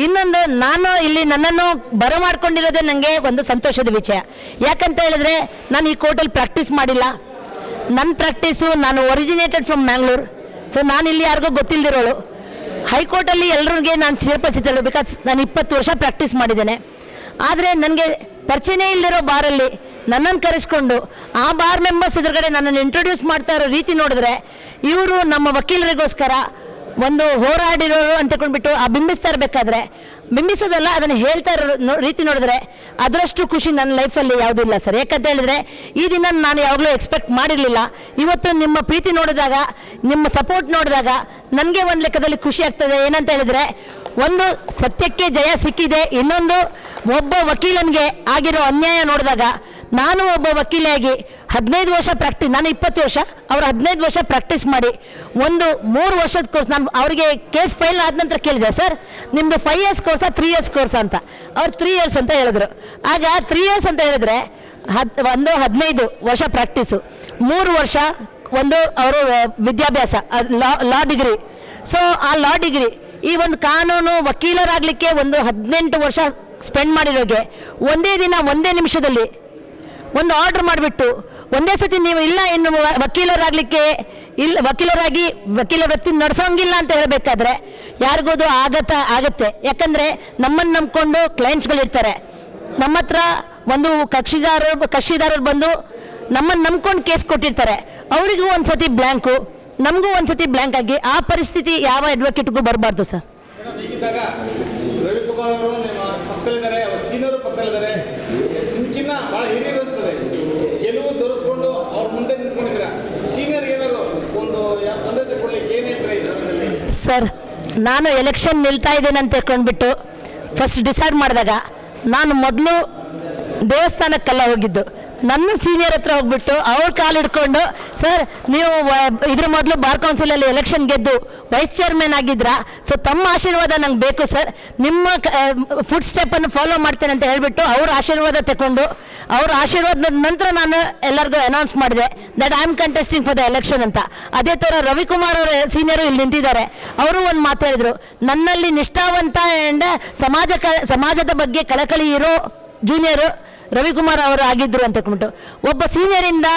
ಇನ್ನೊಂದು, ನಾನು ಇಲ್ಲಿ ನನ್ನನ್ನು ಬರಮಾಡ್ಕೊಂಡಿರೋದೇ ನನಗೆ ಒಂದು ಸಂತೋಷದ ವಿಷಯ. ಯಾಕಂತ ಹೇಳಿದ್ರೆ ನಾನು ಈ ಕೋರ್ಟಲ್ಲಿ ಪ್ರಾಕ್ಟೀಸ್ ಮಾಡಿಲ್ಲ. ನನ್ನ ಪ್ರಾಕ್ಟೀಸು, ನಾನು ಒರಿಜಿನೇಟೆಡ್ ಫ್ರಮ್ ಮ್ಯಾಂಗ್ಳೂರ್. ಸೊ ನಾನು ಇಲ್ಲಿ ಯಾರಿಗೂ ಗೊತ್ತಿಲ್ಲದಿರೋಳು. ಹೈಕೋರ್ಟಲ್ಲಿ ಎಲ್ಲರಿಗೆ ನಾನು ಚಿರಪರಿಚಿತಳು, ಬಿಕಾಸ್ ನಾನು 20 ವರ್ಷ ಪ್ರಾಕ್ಟೀಸ್ ಮಾಡಿದ್ದೇನೆ. ಆದರೆ ನನಗೆ ಪರಿಚಯನೇ ಇಲ್ಲದಿರೋ ಬಾರಲ್ಲಿ ನನ್ನನ್ನು ಕರೆಸ್ಕೊಂಡು ಆ ಬಾರ್ ಮೆಂಬರ್ಸ್ ಎದುರುಗಡೆ ನನ್ನನ್ನು ಇಂಟ್ರೊಡ್ಯೂಸ್ ಮಾಡ್ತಾ ಇರೋ ರೀತಿ ನೋಡಿದ್ರೆ, ಇವರು ನಮ್ಮ ವಕೀಲರಿಗೋಸ್ಕರ ಒಂದು ಹೋರಾಡಿರೋರು ಅಂತಕೊಂಡ್ಬಿಟ್ಟು ಆ ಬಿಂಬಿಸ್ತಾ ಇರಬೇಕಾದ್ರೆ, ಬಿಂಬಿಸೋದಲ್ಲ ಅದನ್ನು ಹೇಳ್ತಾ ಇರೋ ರೀತಿ ನೋಡಿದ್ರೆ ಅದರಷ್ಟು ಖುಷಿ ನನ್ನ ಲೈಫಲ್ಲಿ ಯಾವುದೂ ಇಲ್ಲ ಸರ್. ಯಾಕಂತ ಹೇಳಿದ್ರೆ ಈ ದಿನ ನಾನು ಯಾವಾಗಲೂ ಎಕ್ಸ್ಪೆಕ್ಟ್ ಮಾಡಿರಲಿಲ್ಲ. ಇವತ್ತು ನಿಮ್ಮ ಪ್ರೀತಿ ನೋಡಿದಾಗ, ನಿಮ್ಮ ಸಪೋರ್ಟ್ ನೋಡಿದಾಗ ನನಗೆ ಒಂದು ಲೆಕ್ಕದಲ್ಲಿ ಖುಷಿ ಆಗ್ತದೆ. ಏನಂತ ಹೇಳಿದ್ರೆ, ಒಂದು ಸತ್ಯಕ್ಕೆ ಜಯ ಸಿಕ್ಕಿದೆ, ಇನ್ನೊಂದು ಒಬ್ಬ ವಕೀಲನಿಗೆ ಆಗಿರೋ ಅನ್ಯಾಯ ನೋಡಿದಾಗ ನಾನು ಒಬ್ಬ ವಕೀಲೆಯಾಗಿ 15 ವರ್ಷ ಪ್ರಾಕ್ಟೀಸ್, ನಾನು 20 ವರ್ಷ, ಅವರು 15 ವರ್ಷ ಪ್ರಾಕ್ಟೀಸ್ ಮಾಡಿ ಒಂದು 3 ವರ್ಷದ ಕೋರ್ಸ್, ನಾನು ಅವರಿಗೆ ಕೇಸ್ ಫೈಲ್ ಆದ ನಂತರ ಕೇಳಿದೆ, ಸರ್ ನಿಮ್ಮದು 5 ಇಯರ್ಸ್ ಕೋರ್ಸಾ 3 ಇಯರ್ಸ್ ಕೋರ್ಸ್ ಅಂತ. ಅವ್ರು 3 ಇಯರ್ಸ್ ಅಂತ ಹೇಳಿದ್ರು. ಆಗ 3 ಇಯರ್ಸ್ ಅಂತ ಹೇಳಿದ್ರೆ 15 ವರ್ಷ ಪ್ರಾಕ್ಟೀಸು, 3 ವರ್ಷ ಒಂದು ಅವರು ವಿದ್ಯಾಭ್ಯಾಸ, ಲಾ ಡಿಗ್ರಿ. ಸೊ ಆ ಲಾ ಡಿಗ್ರಿ, ಈ ಒಂದು ಕಾನೂನು ವಕೀಲರಾಗಲಿಕ್ಕೆ ಒಂದು 18 ವರ್ಷ ಸ್ಪೆಂಡ್ ಮಾಡಿರೋಗೆ ಒಂದೇ ದಿನ ಒಂದೇ ನಿಮಿಷದಲ್ಲಿ ಒಂದು ಆರ್ಡ್ರ್ ಮಾಡಿಬಿಟ್ಟು ಒಂದೇ ಸತಿ ನೀವು ಇಲ್ಲ ಇನ್ನು ವಕೀಲರಾಗಲಿಕ್ಕೆ ಇಲ್ಲ, ವಕೀಲರಾಗಿ ವಕೀಲ ವೃತ್ತಿ ನಡೆಸೋಂಗಿಲ್ಲ ಅಂತ ಹೇಳಬೇಕಾದ್ರೆ ಯಾರಿಗೋದು ಆಗತ್ತೆ. ಯಾಕಂದರೆ ನಮ್ಮನ್ನು ನಂಬ್ಕೊಂಡು ಕ್ಲೈಂಟ್ಸ್ಗಳಿರ್ತಾರೆ. ನಮ್ಮ ಹತ್ರ ಒಂದು ಕಕ್ಷಿದಾರರು ಬಂದು ನಮ್ಮನ್ನು ನಂಬ್ಕೊಂಡು ಕೇಸ್ ಕೊಟ್ಟಿರ್ತಾರೆ. ಅವರಿಗೂ ಒಂದು ಸತಿ ಬ್ಲ್ಯಾಂಕು, ನಮಗೂ ಒಂದು ಸತಿ ಬ್ಲ್ಯಾಂಕ್ ಆಗಿ ಆ ಪರಿಸ್ಥಿತಿ ಯಾವ ಅಡ್ವೊಕೇಟ್ಗೂ ಬರಬಾರ್ದು ಸರ್. ಹೀಗಿದ್ದಾಗ ರವಿಕುಮಾರ್ ಅವರು ನಿಮ್ಮ ಪಕ್ಕದಲ್ಲಿದ್ದಾರೆ, ಅವ್ರ ಸೀನಿಯರು ಪಕ್ಕದಲ್ಲಿದ್ದಾರೆ, ನಿಮ್ಗಿನ್ನ ಭಾಳ ಹಿರಿಯರು ಇರ್ತದೆ, ಗೆಲುವು ತೋರಿಸ್ಕೊಂಡು ಅವ್ರ ಮುಂದೆ ನಿಂತ್ಕೊಂಡಿದ್ದೀರಾ. ಸೀನಿಯರ್ ಏನಾದ್ರು ಒಂದು ಯಾವ ಸಂದೇಶ ಕೊಡ್ಲಿಕ್ಕೆ ಏನು ಹೇಳ್ತೀರಾ ಈ ಸಮಯದಲ್ಲಿ? ಸರ್, ನಾನು ಎಲೆಕ್ಷನ್ ನಿಲ್ತಾ ಇದ್ದೇನೆ ಅಂತ ತಿಳ್ಕೊಂಡ್ಬಿಟ್ಟು ಫಸ್ಟ್ ಡಿಸೈಡ್ ಮಾಡಿದಾಗ ನಾನು ಮೊದಲು ದೇವಸ್ಥಾನಕ್ಕೆಲ್ಲ ಹೋಗಿದ್ದು. ನನ್ನ ಸೀನಿಯರ್ ಹತ್ರ ಹೋಗ್ಬಿಟ್ಟು ಅವ್ರ ಕಾಲು ಹಿಡ್ಕೊಂಡು, ಸರ್ ನೀವು ಇದ್ರ ಮೊದಲು ಬಾರ್ ಕೌನ್ಸಿಲಲ್ಲಿ ಎಲೆಕ್ಷನ್ ಗೆದ್ದು ವೈಸ್ ಚೇರ್ಮನ್ ಆಗಿದ್ರಾ, ಸೊ ತಮ್ಮ ಆಶೀರ್ವಾದ ನಂಗೆ ಬೇಕು ಸರ್, ನಿಮ್ಮ ಫುಡ್ ಸ್ಟೆಪ್ಪನ್ನು ಫಾಲೋ ಮಾಡ್ತೇನೆ ಅಂತ ಹೇಳಿಬಿಟ್ಟು ಅವ್ರ ಆಶೀರ್ವಾದ ತಗೊಂಡು, ಅವ್ರ ಆಶೀರ್ವಾದದ ನಂತರ ನಾನು ಎಲ್ಲರಿಗೂ ಅನೌನ್ಸ್ ಮಾಡಿದೆ that I am contesting for the election ಅಂತ. ಅದೇ ಥರ ರವಿಕುಮಾರ್ ಅವರ ಸೀನಿಯರು ಇಲ್ಲಿ ನಿಂತಿದ್ದಾರೆ. ಅವರು ಒಂದು ಮಾತು ಹೇಳಿದ್ರು, ನನ್ನಲ್ಲಿ ನಿಷ್ಠಾವಂತ ಆ್ಯಂಡ್ ಸಮಾಜದ ಬಗ್ಗೆ ಕಳಕಳಿ ಇರೋ ಜೂನಿಯರು ರವಿಕುಮಾರ್ ಅವರು ಆಗಿದ್ದರು ಅಂತ ಹೇಳ್ಬಿಟ್ಟು. ಒಬ್ಬ ಸೀನಿಯರಿಂದ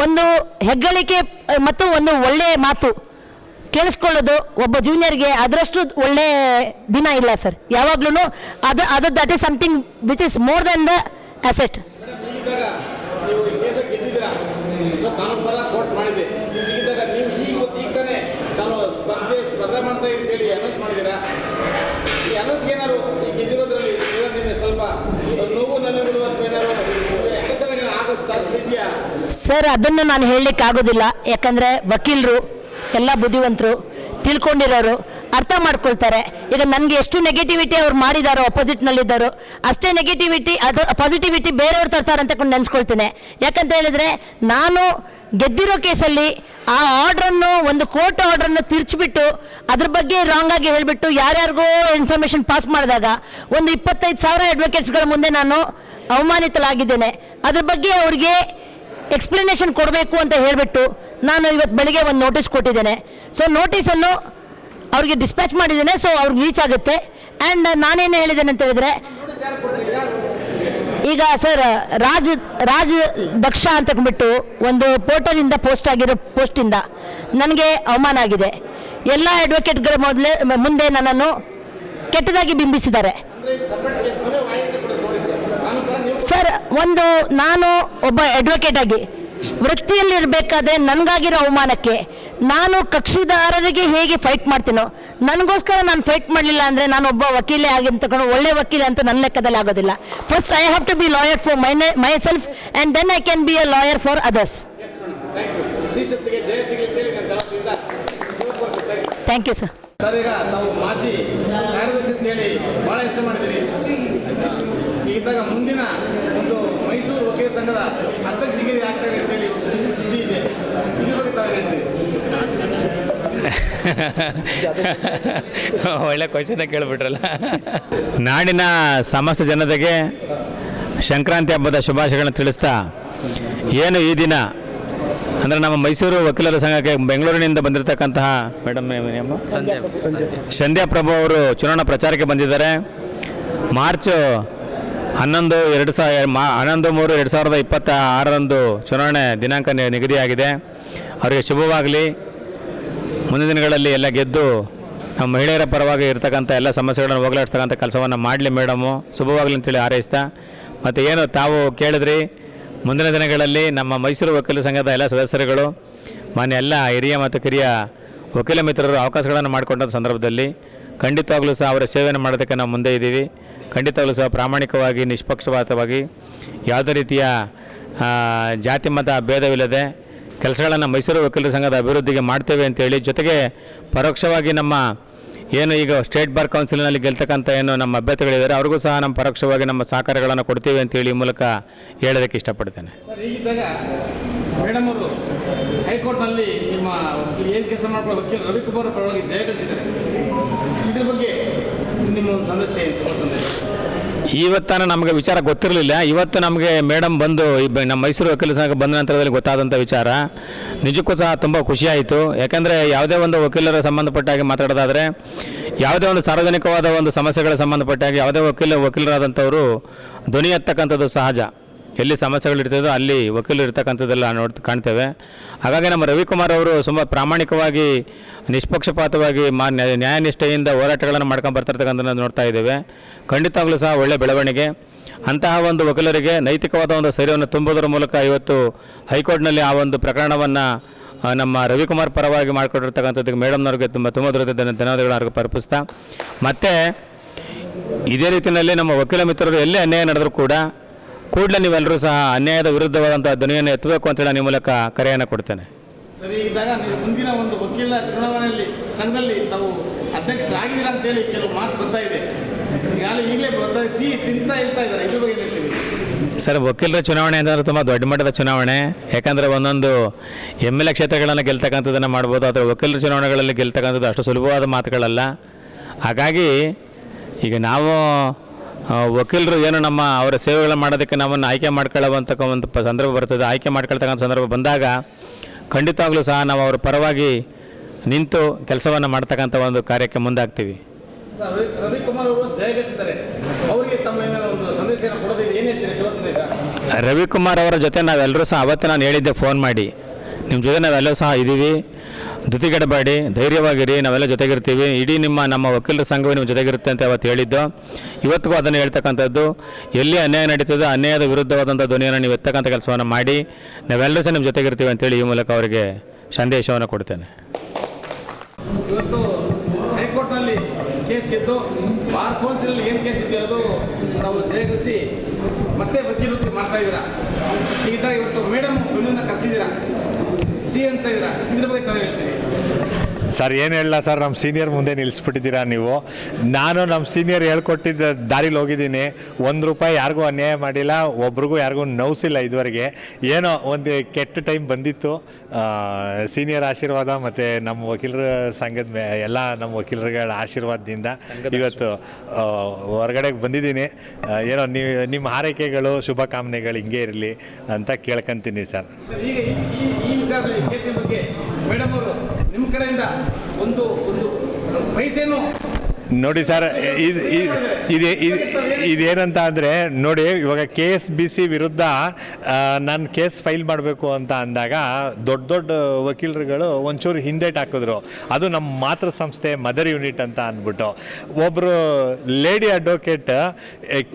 ಒಂದು ಹೆಗ್ಗಳಿಕೆ ಮತ್ತು ಒಂದು ಒಳ್ಳೆಯ ಮಾತು ಕೇಳಿಸ್ಕೊಳ್ಳೋದು ಒಬ್ಬ ಜೂನಿಯರ್ಗೆ ಅದರಷ್ಟು ಒಳ್ಳೆ ದಿನ ಇಲ್ಲ ಸರ್ ಯಾವಾಗ್ಲೂ. ಅದು that is something which is more than the asset. ನೀವು ಕೇಸ ಗೆದ್ದಿದ್ದೀರಾ, ಸೊ ಕಾನೂನು ಪರ ಕೋರ್ಟ್ ಮಾಡಿದೆ. ಹೀಗಿದ್ದಾಗ ನೀವು ಈಗ ತಾನೇ ತಾನು ಸ್ಪರ್ಧೆ ಮಾಡ್ತಾ ಹೇಳಿ ಅನೌನ್ಸ್ ಮಾಡಿದ್ದೀರಾ. ಈ ಅನೌನ್ಸ್ಗೆ ಏನಾದ್ರು ಈ ಗೆದ್ದಿರೋದ್ರಲ್ಲಿ ನಿಮಗೆ ಸ್ವಲ್ಪ ನೋವು ನಲಿಗಳು ಅಥವಾ ಏನಾದ್ರು ಅಡಚಣೆ ಆಗೋ ಸಾಧ್ಯತೆ ಇದೆಯಾ? ಸರ್, ಅದನ್ನು ನಾನು ಹೇಳಲಿಕ್ಕೆ ಆಗೋದಿಲ್ಲ. ಯಾಕಂದರೆ ವಕೀಲರು ಎಲ್ಲ ಬುದ್ಧಿವಂತರು, ತಿಳ್ಕೊಂಡಿರೋರು, ಅರ್ಥ ಮಾಡ್ಕೊಳ್ತಾರೆ. ಈಗ ನನಗೆ ಎಷ್ಟು ನೆಗೆಟಿವಿಟಿ ಅವ್ರು ಮಾಡಿದಾರೋ ಅಪೋಸಿಟ್ನಲ್ಲಿದ್ದರು, ಅಷ್ಟೇ ನೆಗೆಟಿವಿಟಿ ಅದು ಪಾಸಿಟಿವಿಟಿ ಬೇರೆಯವ್ರು ತರ್ತಾರೆ ಅಂತ ನೆನೆಸ್ಕೊಳ್ತೇನೆ. ಯಾಕಂತ ಹೇಳಿದರೆ ನಾನು ಗೆದ್ದಿರೋ ಕೇಸಲ್ಲಿ ಆ ಆರ್ಡ್ರನ್ನು, ಒಂದು ಕೋರ್ಟ್ ಆರ್ಡ್ರನ್ನು ತಿರ್ಚಿಬಿಟ್ಟು ಅದ್ರ ಬಗ್ಗೆ ರಾಂಗ್ ಆಗಿ ಹೇಳಿಬಿಟ್ಟು ಯಾರ್ಯಾರಿಗೋ ಇನ್ಫಾರ್ಮೇಷನ್ ಪಾಸ್ ಮಾಡಿದಾಗ ಒಂದು 25,000 ಅಡ್ವೊಕೇಟ್ಸ್ಗಳ ಮುಂದೆ ನಾನು ಅವಮಾನಿತಲಾಗಿದ್ದೇನೆ. ಅದ್ರ ಬಗ್ಗೆ ಅವ್ರಿಗೆ ಎಕ್ಸ್ಪ್ಲನೇಷನ್ ಕೊಡಬೇಕು ಅಂತ ಹೇಳಿಬಿಟ್ಟು ನಾನು ಇವತ್ತು ಬೆಳಿಗ್ಗೆ ಒಂದು ನೋಟಿಸ್ ಕೊಟ್ಟಿದ್ದೇನೆ. ಸೊ ನೋಟಿಸನ್ನು ಅವ್ರಿಗೆ ಡಿಸ್ಪ್ಯಾಚ್ ಮಾಡಿದ್ದೇನೆ. ಸೊ ಅವ್ರಿಗೆ ರೀಚ್ ಆಗುತ್ತೆ. ಆ್ಯಂಡ್ ನಾನೇನು ಹೇಳಿದ್ದೇನೆ ಅಂತ ಹೇಳಿದ್ರೆ, ಈಗ ಸರ್ ರಾಜ್ ದಕ್ಷ ಅಂತಂದ್ಬಿಟ್ಟು ಒಂದು ಪೋರ್ಟಲಿಂದ ಪೋಸ್ಟ್ ಆಗಿರೋ ಪೋಸ್ಟಿಂದ ನನಗೆ ಅವಮಾನ ಆಗಿದೆ. ಎಲ್ಲ ಅಡ್ವೊಕೇಟ್ಗಳ ಮುಂದೆ ನನ್ನನ್ನು ಕೆಟ್ಟದಾಗಿ ಬಿಂಬಿಸಿದ್ದಾರೆ ಸರ್. ನಾನು ಒಬ್ಬ ಅಡ್ವೊಕೇಟ್ ಆಗಿ ವೃತ್ತಿಯಲ್ಲಿರಬೇಕಾದ್ರೆ ನನಗಾಗಿರೋ ಅವಮಾನಕ್ಕೆ ನಾನು ಕಕ್ಷಿದಾರರಿಗೆ ಹೇಗೆ ಫೈಟ್ ಮಾಡ್ತೀನೋ ನನಗೋಸ್ಕರ ನಾನು ಫೈಟ್ ಮಾಡಲಿಲ್ಲ ಅಂದರೆ ನಾನು ಒಬ್ಬ ವಕೀಲೆ ಆಗಿ ತಗೊಂಡು ಒಳ್ಳೆ ವಕೀಲ ಅಂತ ನನ್ನ ಲೆಕ್ಕದಲ್ಲಿ ಆಗೋದಿಲ್ಲ. First I have to be lawyer for myself and then I can be a lawyer for others. Thank you sir. Sir, ಈಗ ತಾವು ಮಾಜಿ ಕಾರ್ಯದರ್ಶಿ ಅಂತ ಹೇಳಿ ಭಾಳ ಹೆಸರು ಮಾಡಿದ್ದೀರಿ. ಈಗಿದ್ದಾಗ ಮುಂದಿನ ಒಂದು ಮೈಸೂರು ವಕೀಲ ಸಂಘದ ಅಧ್ಯಕ್ಷಗಿರಿ ಆಗ್ತಾರೆ ಅಂತೇಳಿ ಸುದ್ದಿ ಇದೆ. ಇದ್ರ ಬಗ್ಗೆ ತಾವು ಹೇಳ್ತೀವಿ. ಒಳ್ಳೆ ಕ್ವಶನ್ ಕೇಳಿಬಿಟ್ರಲ್ಲ. ನಾಡಿನ ಸಮಸ್ತ ಜನತೆಗೆ ಸಂಕ್ರಾಂತಿ ಹಬ್ಬದ ಶುಭಾಶಯಗಳನ್ನು ತಿಳಿಸ್ತಾ, ಏನು ಈ ದಿನ ಅಂದರೆ ನಮ್ಮ ಮೈಸೂರು ವಕೀಲರ ಸಂಘಕ್ಕೆ ಬೆಂಗಳೂರಿನಿಂದ ಬಂದಿರತಕ್ಕಂತಹ ಮೇಡಮ್ ಸಂಧ್ಯಾ ಪ್ರಭು ಅವರು ಚುನಾವಣಾ ಪ್ರಚಾರಕ್ಕೆ ಬಂದಿದ್ದಾರೆ. ಮಾರ್ಚ್ 11/3/2026 ಚುನಾವಣೆ ದಿನಾಂಕ ನಿಗದಿಯಾಗಿದೆ. ಅವರಿಗೆ ಶುಭವಾಗಲಿ. ಮುಂದಿನ ದಿನಗಳಲ್ಲಿ ಎಲ್ಲ ಗೆದ್ದು ನಮ್ಮ ಮಹಿಳೆಯರ ಪರವಾಗಿ ಇರತಕ್ಕಂಥ ಎಲ್ಲ ಸಮಸ್ಯೆಗಳನ್ನು ಹೋಗಲಾಡಿಸ್ತಕ್ಕಂಥ ಕೆಲಸವನ್ನು ಮಾಡಲಿ ಮೇಡಮು. ಶುಭವಾಗಲಿ ಅಂತೇಳಿ ಹಾರೈಸ್ತಾ, ಮತ್ತು ಏನು ತಾವು ಕೇಳಿದ್ರಿ, ಮುಂದಿನ ದಿನಗಳಲ್ಲಿ ನಮ್ಮ ಮೈಸೂರು ವಕೀಲ ಸಂಘದ ಎಲ್ಲ ಸದಸ್ಯರುಗಳು, ಮಾನ್ಯ ಎಲ್ಲ ಹಿರಿಯ ಮತ್ತು ಕಿರಿಯ ವಕೀಲ ಮಿತ್ರರು ಅವಕಾಶಗಳನ್ನು ಮಾಡಿಕೊಂಡ ಸಂದರ್ಭದಲ್ಲಿ ಖಂಡಿತವಾಗಲೂ ಸಹ ಅವರ ಸೇವೆಯನ್ನು ಮಾಡೋದಕ್ಕೆ ನಾವು ಮುಂದೆ ಇದ್ದೀವಿ. ಖಂಡಿತವಾಗಲೂ ಸಹ ಪ್ರಾಮಾಣಿಕವಾಗಿ, ನಿಷ್ಪಕ್ಷಪಾತವಾಗಿ, ಯಾವುದೇ ರೀತಿಯ ಜಾತಿ ಮತ ಭೇದವಿಲ್ಲದೆ ಕೆಲಸಗಳನ್ನು ಮೈಸೂರು ವಕೀಲರ ಸಂಘದ ಅಭಿವೃದ್ಧಿಗೆ ಮಾಡ್ತೇವೆ ಅಂತೇಳಿ, ಜೊತೆಗೆ ಪರೋಕ್ಷವಾಗಿ ನಮ್ಮ ಏನು ಈಗ ಸ್ಟೇಟ್ ಬಾರ್ ಕೌನ್ಸಿಲ್ನಲ್ಲಿ ಗೆಲ್ತಕ್ಕಂಥ ಏನು ನಮ್ಮ ಅಭ್ಯರ್ಥಿಗಳಿದ್ದಾರೆ ಅವ್ರಿಗೂ ಸಹ ನಮ್ಮ ಪರೋಕ್ಷವಾಗಿ ನಮ್ಮ ಸಹಕಾರಗಳನ್ನು ಕೊಡ್ತೀವಿ ಅಂತೇಳಿ ಈ ಮೂಲಕ ಹೇಳೋದಕ್ಕೆ ಇಷ್ಟಪಡ್ತೇನೆ. ಸರ್, ಹೀಗಿದ್ದಾಗ ಮೇಡಮ್ ಅವರು ಹೈಕೋರ್ಟ್ನಲ್ಲಿ ನಿಮ್ಮ ಏನು ಕೆಲಸ ಮಾಡ್ಕೊಳ್ಳೋ ವಕೀಲ ರವಿಕುಮಾರ್ ಪರವಾಗಿ ಜಯಗಳಿಸಿದ್ದಾರೆ. ಇದ್ರ ಬಗ್ಗೆ ನಿಮ್ಮ ಒಂದು ಸಂದೇಶ ಇವತ್ತಾನ ನಮಗೆ ವಿಚಾರ ಗೊತ್ತಿರಲಿಲ್ಲ. ಇವತ್ತು ನಮಗೆ ಮೇಡಮ್ ಬಂದು ನಮ್ಮ ಮೈಸೂರು ವಕೀಲ ಸಂಘಕ್ಕೆ ಬಂದ ನಂತರದಲ್ಲಿ ಗೊತ್ತಾದಂಥ ವಿಚಾರ ನಿಜಕ್ಕೂ ಸಹ ತುಂಬ ಖುಷಿಯಾಯಿತು. ಯಾಕಂದರೆ ಯಾವುದೇ ಒಂದು ವಕೀಲರ ಸಂಬಂಧಪಟ್ಟಾಗಿ ಮಾತಾಡೋದಾದರೆ, ಯಾವುದೇ ಒಂದು ಸಾರ್ವಜನಿಕವಾದ ಒಂದು ಸಮಸ್ಯೆಗಳ ಸಂಬಂಧಪಟ್ಟಾಗಿ ಯಾವುದೇ ವಕೀಲರಾದಂಥವರು ಧ್ವನಿ ಎತ್ತಕ್ಕಂಥದ್ದು ಸಹಜ. ಎಲ್ಲಿ ಸಮಸ್ಯೆಗಳಿರ್ತದೋ ಅಲ್ಲಿ ವಕೀಲರು ಇರ್ತಕ್ಕಂಥದ್ದೆಲ್ಲ ಕಾಣ್ತೇವೆ. ಹಾಗಾಗಿ ನಮ್ಮ ರವಿಕುಮಾರ್ ಅವರು ತುಂಬ ಪ್ರಾಮಾಣಿಕವಾಗಿ, ನಿಷ್ಪಕ್ಷಪಾತವಾಗಿ, ನ್ಯಾಯನಿಷ್ಠೆಯಿಂದ ಹೋರಾಟಗಳನ್ನು ಮಾಡ್ಕೊಂಡು ಬರ್ತಿರ್ತಕ್ಕಂಥದ್ದನ್ನು ನೋಡ್ತಾ ಇದ್ದೇವೆ. ಖಂಡಿತವಾಗಲೂ ಸಹ ಒಳ್ಳೆಯ ಬೆಳವಣಿಗೆ. ಅಂತಹ ಒಂದು ವಕೀಲರಿಗೆ ನೈತಿಕವಾದ ಒಂದು ಸ್ಥೈರ್ಯವನ್ನು ತುಂಬುವುದರ ಮೂಲಕ ಇವತ್ತು ಹೈಕೋರ್ಟ್ನಲ್ಲಿ ಆ ಒಂದು ಪ್ರಕರಣವನ್ನು ನಮ್ಮ ರವಿಕುಮಾರ್ ಪರವಾಗಿ ಮಾಡಿಕೊಟ್ಟಿರ್ತಕ್ಕಂಥದ್ದಕ್ಕೆ ಮೇಡಮ್ನವ್ರಿಗೆ ತುಂಬ ಧನ್ಯವಾದಗಳನ್ನು ಅರ್ಪಿಸ್ತಾ, ಮತ್ತು ಇದೇ ರೀತಿಯಲ್ಲಿ ನಮ್ಮ ವಕೀಲ ಮಿತ್ರರು ಎಲ್ಲೇ ಅನ್ಯಾಯ ನಡೆದರೂ ಕೂಡಲೇ ನೀವೆಲ್ಲರೂ ಸಹ ಅನ್ಯಾಯದ ವಿರುದ್ಧವಾದಂಥ ಧ್ವನಿಯನ್ನು ಎತ್ತಬೇಕು ಅಂತೇಳಿ ನಾನು ಈ ಮೂಲಕ ಕರೆಯನ್ನು ಕೊಡ್ತೇನೆ. ಸರಿ, ಇದ್ದಾಗ ನೀವು ಮುಂದಿನ ಒಂದು ವಕೀಲ ಚುನಾವಣೆಯಲ್ಲಿ ಸಂಘದಲ್ಲಿ ತಾವು ಅಧ್ಯಕ್ಷರಾಗಿದ್ದೀರಾ ಅಂತೇಳಿ ಕೆಲವು ಮಾತು ಬರ್ತಾ ಇದೆ. ಈಗಲೇ ಬರ್ತಾ ತಿಂತ ಹೇಳ್ತಾ ಇದ್ದಾರೆ. ಇದ್ರ ಬಗ್ಗೆ ಹೇಳ್ತೀವಿ ಸರ್. ವಕೀಲರ ಚುನಾವಣೆ ಅಂತಂದರೆ ತುಂಬ ದೊಡ್ಡ ಮಟ್ಟದ ಚುನಾವಣೆ. ಯಾಕಂದರೆ ಒಂದೊಂದು MLA ಕ್ಷೇತ್ರಗಳನ್ನು ಗೆಲ್ತಕ್ಕಂಥದ್ದನ್ನು ಮಾಡ್ಬೋದು, ಆದರೆ ವಕೀಲರ ಚುನಾವಣೆಗಳಲ್ಲಿ ಗೆಲ್ತಕ್ಕಂಥದ್ದು ಅಷ್ಟು ಸುಲಭವಾದ ಮಾತುಗಳಲ್ಲ. ಹಾಗಾಗಿ ಈಗ ನಾವು ವಕೀಲರು ಏನು ನಮ್ಮ ಅವರ ಸೇವೆಗಳನ್ನು ಮಾಡೋದಕ್ಕೆ ನಮ್ಮನ್ನು ಆಯ್ಕೆ ಮಾಡ್ಕೊಳ್ಳುವಂಥ ಒಂದು ಸಂದರ್ಭ ಬರ್ತದೆ. ಆಯ್ಕೆ ಮಾಡ್ಕೊಳ್ತಕ್ಕಂಥ ಸಂದರ್ಭ ಬಂದಾಗ ಖಂಡಿತವಾಗ್ಲೂ ಸಹ ನಾವು ಅವರ ಪರವಾಗಿ ನಿಂತು ಕೆಲಸವನ್ನು ಮಾಡ್ತಕ್ಕಂಥ ಒಂದು ಕಾರ್ಯಕ್ಕೆ ಮುಂದಾಗ್ತೀವಿ. ರವಿಕುಮಾರ್ ಅವರು ಜಯಗಳಿಸಿದ್ದಾರೆ, ಅವರಿಗೆ ತಮ್ಮ ಒಂದು ಸಂದೇಶವನ್ನು ಕೊಡೋದಿದೆ, ಏನು ಹೇಳ್ತೀರಿ? ಶುಭ ಸಂದೇಶ. ರವಿಕುಮಾರ್ ಅವರ ಜೊತೆ ನಾವೆಲ್ಲರೂ ಸಹ ಅವತ್ತು ನಾನು ಹೇಳಿದ್ದೆ ಫೋನ್ ಮಾಡಿ, ನಿಮ್ಮ ಜೊತೆ ನಾವೆಲ್ಲರೂ ಸಹ ಇದ್ದೀವಿ, ಧೃತಿಗೆಡಬೇಡಿ, ಧೈರ್ಯವಾಗಿರಿ, ನಾವೆಲ್ಲ ಜೊತೆಗಿರ್ತೀವಿ, ಇಡೀ ನಮ್ಮ ವಕೀಲರ ಸಂಘವೇ ನಿಮ್ಮ ಜೊತೆಗಿರುತ್ತೆ ಅಂತ ಅವತ್ತು ಹೇಳಿದ್ದು. ಇವತ್ತಿಗೂ ಅದನ್ನು ಹೇಳ್ತಕ್ಕಂಥದ್ದು, ಎಲ್ಲಿ ಅನ್ಯಾಯ ನಡೀತದೋ ಅನ್ಯಾಯದ ವಿರುದ್ಧವಾದಂಥ ಧ್ವನಿಯನ್ನು ನೀವು ಎತ್ತಕ್ಕಂಥ ಕೆಲಸವನ್ನು ಮಾಡಿ, ನಾವೆಲ್ಲರೂ ಸಹ ನಿಮ್ಮ ಜೊತೆಗಿರ್ತೀವಿ ಅಂತೇಳಿ ಈ ಮೂಲಕ ಅವರಿಗೆ ಸಂದೇಶವನ್ನು ಕೊಡ್ತೇನೆ. ಇವತ್ತು ಹೈಕೋರ್ಟ್ನಲ್ಲಿ ಕೇಸ್ ಗೆದ್ದು ಬಾರ್ ಕೌನ್ಸಿಲಲ್ಲಿ ಏನು ಕೇಸ್ ಇದೆಯೋ ಅದು ನಾವು ಜಯಗಳಿಸಿ ಮತ್ತೆ ವಕೀಲ ವೃತ್ತಿ ಮಾಡ್ತಾ ಇದ್ದೀರಾ. ಹೀಗಿದ್ದಾಗ ಇವತ್ತು ಮೇಡಮ್ ಬೆನ್ನನ್ನು ಕರೆಸಿದ್ದೀರಾ, ಸಿ ಅಂತ ಇದ್ದೀರಾ. ಇದ್ರ ಬಗ್ಗೆ ತಾವು ಹೇಳ್ತೀವಿ. ಸರ್, ಏನು ಹೇಳಲ್ಲ ಸರ್, ನಮ್ಮ ಸೀನಿಯರ್ ಮುಂದೆ ನಿಲ್ಲಿಸ್ಬಿಟ್ಟಿದ್ದೀರಾ ನೀವು. ನಾನು ನಮ್ಮ ಸೀನಿಯರ್ ಹೇಳ್ಕೊಟ್ಟಿದ್ದ ದಾರಿಲಿ ಹೋಗಿದ್ದೀನಿ. ₹1 ಯಾರಿಗೂ ಅನ್ಯಾಯ ಮಾಡಿಲ್ಲ, ಒಬ್ರಿಗೂ ಯಾರಿಗೂ ನೋವಿಸಿಲ್ಲ ಇದುವರೆಗೆ. ಏನೋ ಒಂದು ಕೆಟ್ಟ ಟೈಮ್ ಬಂದಿತ್ತು. ಸೀನಿಯರ್ ಆಶೀರ್ವಾದ ಮತ್ತು ನಮ್ಮ ವಕೀಲರ ಸಂಘದ ಎಲ್ಲ ನಮ್ಮ ವಕೀಲರುಗಳ ಆಶೀರ್ವಾದದಿಂದ ಇವತ್ತು ಹೊರಗಡೆಗೆ ಬಂದಿದ್ದೀನಿ. ಏನೋ ನಿಮ್ಮ ಹಾರೈಕೆಗಳು, ಶುಭಕಾಮನೆಗಳು ಹಿಂಗೆ ಇರಲಿ ಅಂತ ಕೇಳ್ಕೊಂತೀನಿ ಸರ್. ಈಗ ಈ ವಿಚಾರದಲ್ಲಿ ಕೇಸಿನ ಬಗ್ಗೆ ಮೇಡಮ್ ಅವರು ನಿಮ್ಮ ಕಡೆಯಿಂದ ಒಂದು ಪೈಸೆನೂ ನೋಡಿ ಸರ್ ಇದೇನಂತ ಅಂದರೆ ನೋಡಿ, ಇವಾಗ KSBC ವಿರುದ್ಧ ನಾನು ಕೇಸ್ ಫೈಲ್ ಮಾಡಬೇಕು ಅಂತ ಅಂದಾಗ ದೊಡ್ಡ ದೊಡ್ಡ ವಕೀಲರುಗಳು ಒಂಚೂರು ಹಿಂದೇಟ್ ಹಾಕಿದ್ರು. ಅದು ನಮ್ಮ ಮಾತೃ ಸಂಸ್ಥೆ ಮದರ್ ಯೂನಿಟ್ ಅಂತ ಅಂದ್ಬಿಟ್ಟು. ಒಬ್ಬರು ಲೇಡಿ ಅಡ್ವೊಕೇಟ್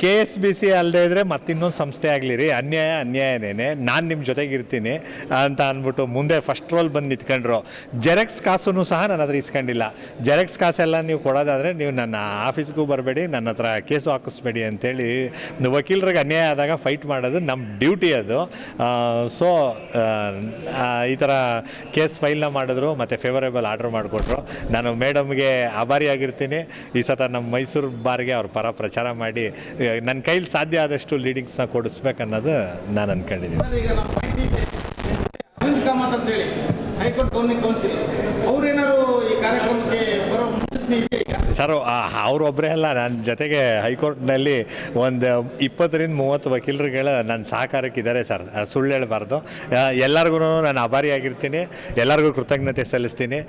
KSBC ಅಲ್ಲದೆ ಇದ್ದರೆ ಮತ್ತಿನ್ನೊಂದು ಸಂಸ್ಥೆ ಆಗಲಿ ರೀ, ಅನ್ಯಾಯನೇ, ನಾನು ನಿಮ್ಮ ಜೊತೆಗಿರ್ತೀನಿ ಅಂತ ಅಂದ್ಬಿಟ್ಟು ಮುಂದೆ ಫಸ್ಟ್ ರೋಲ್ ಬಂದು ನಿಂತ್ಕೊಂಡ್ರು. ಜೆರಾಕ್ಸ್ ಕಾಸು ಸಹ ನಾನು ಅದ್ರ ಇಸ್ಕೊಂಡಿಲ್ಲ. ಜೆರಾಕ್ಸ್ ಕಾಸೆಲ್ಲ ನೀವು ಕೊಡೋದಾದರೆ ನೀವು ನನ್ನ ಆಫೀಸ್ಗೂ ಬರಬೇಡಿ, ನನ್ನ ಹತ್ರ ಕೇಸು ಹಾಕಿಸ್ಬೇಡಿ ಅಂತೇಳಿ ವಕೀಲರಿಗೆ ಅನ್ಯಾಯ ಆದಾಗ ಫೈಟ್ ಮಾಡೋದು ನಮ್ಮ ಡ್ಯೂಟಿ ಅದು. ಸೊ ಈ ಥರ ಕೇಸ್ ಫೈಲ್ನ ಮಾಡಿದ್ರು ಮತ್ತು ಫೇವರೇಬಲ್ ಆರ್ಡರ್ ಮಾಡಿಕೊಟ್ರು. ನಾನು ಮೇಡಮ್ಗೆ ಆಭಾರಿಯಾಗಿರ್ತೀನಿ. ಈ ಸತ ನಮ್ಮ ಮೈಸೂರು ಬಾರ್ಗೆ ಅವ್ರ ಪರ ಪ್ರಚಾರ ಮಾಡಿ ನನ್ನ ಕೈಲಿ ಸಾಧ್ಯ ಆದಷ್ಟು ಲೀಡಿಂಗ್ಸ್ನ ಕೊಡಿಸ್ಬೇಕನ್ನೋದು ನಾನು ಅಂದ್ಕೊಂಡಿದ್ದೀನಿ. ಸರ್, ಈಗ ನಮ್ಮ ಮಾಹಿತಿ ಇದೆ, ಅರವಿಂದ್ ಕಾಮತ್ ಅಂತೇಳಿ ಹೈಕೋರ್ಟ್ ಗವರ್ನಿಂಗ್ ಕೌನ್ಸಿಲ್ ಅವ್ರೇನಾದ್ರು ಈ ಕಾರ್ಯಕ್ರಮಕ್ಕೆ ಬರೋ ಮುನ್ಸೂಚನೆ ಇದೆ ಈಗ? ಸರ್, ಅವರೊಬ್ಬರೇ ಅಲ್ಲ, ನನ್ನ ಜೊತೆಗೆ ಹೈಕೋರ್ಟ್ನಲ್ಲಿ ಒಂದು 20-30 ವಕೀಲರುಗಳು ನನ್ನ ಸಹಕಾರಕ್ಕಿದ್ದಾರೆ ಸರ್. ಸುಳ್ಳು ಹೇಳಬಾರ್ದು. ಎಲ್ಲರಿಗೂ ನಾನು ಆಭಾರಿಯಾಗಿರ್ತೀನಿ, ಎಲ್ಲರಿಗೂ ಕೃತಜ್ಞತೆ ಸಲ್ಲಿಸ್ತೀನಿ.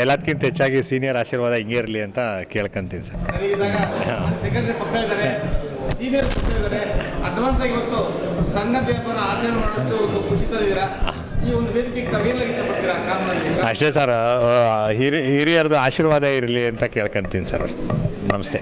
ಎಲ್ಲದಕ್ಕಿಂತ ಹೆಚ್ಚಾಗಿ ಸೀನಿಯರ್ ಆಶೀರ್ವಾದ ಹಿಂಗೆ ಇರಲಿ ಅಂತ ಕೇಳ್ಕೊಂತೀನಿ ಸರ್. ಸರಿ, ಇದ್ದಾಗ ಸೆಕ್ರೆಟರಿ ಪಕ್ಕ ಇದ್ದಾರೆ, ಸೀನಿಯರ್ ಪಕ್ಕ ಇದ್ದಾರೆ, ಅಡ್ವಾನ್ಸ್ ಆಗಿ ಇವತ್ತು ಸಂಘದ ಆಚರಣೆ ಮಾಡೋಷ್ಟು ಒಂದು ಖುಷಿ ತಂದಿದ್ದೀರಾ. ಈ ಒಂದು ವೇದಿಕೆಗೆ ತಾವೇನು ಇಷ್ಟಪಡ್ತೀರಾ ಕಾನೂನಲ್ಲಿ? ಅಷ್ಟೇ ಸರ್, ಹಿರಿಯರದು ಆಶೀರ್ವಾದ ಇರಲಿ ಅಂತ ಕೇಳ್ಕೊಂತೀನಿ ಸರ್. ನಮಸ್ತೆ.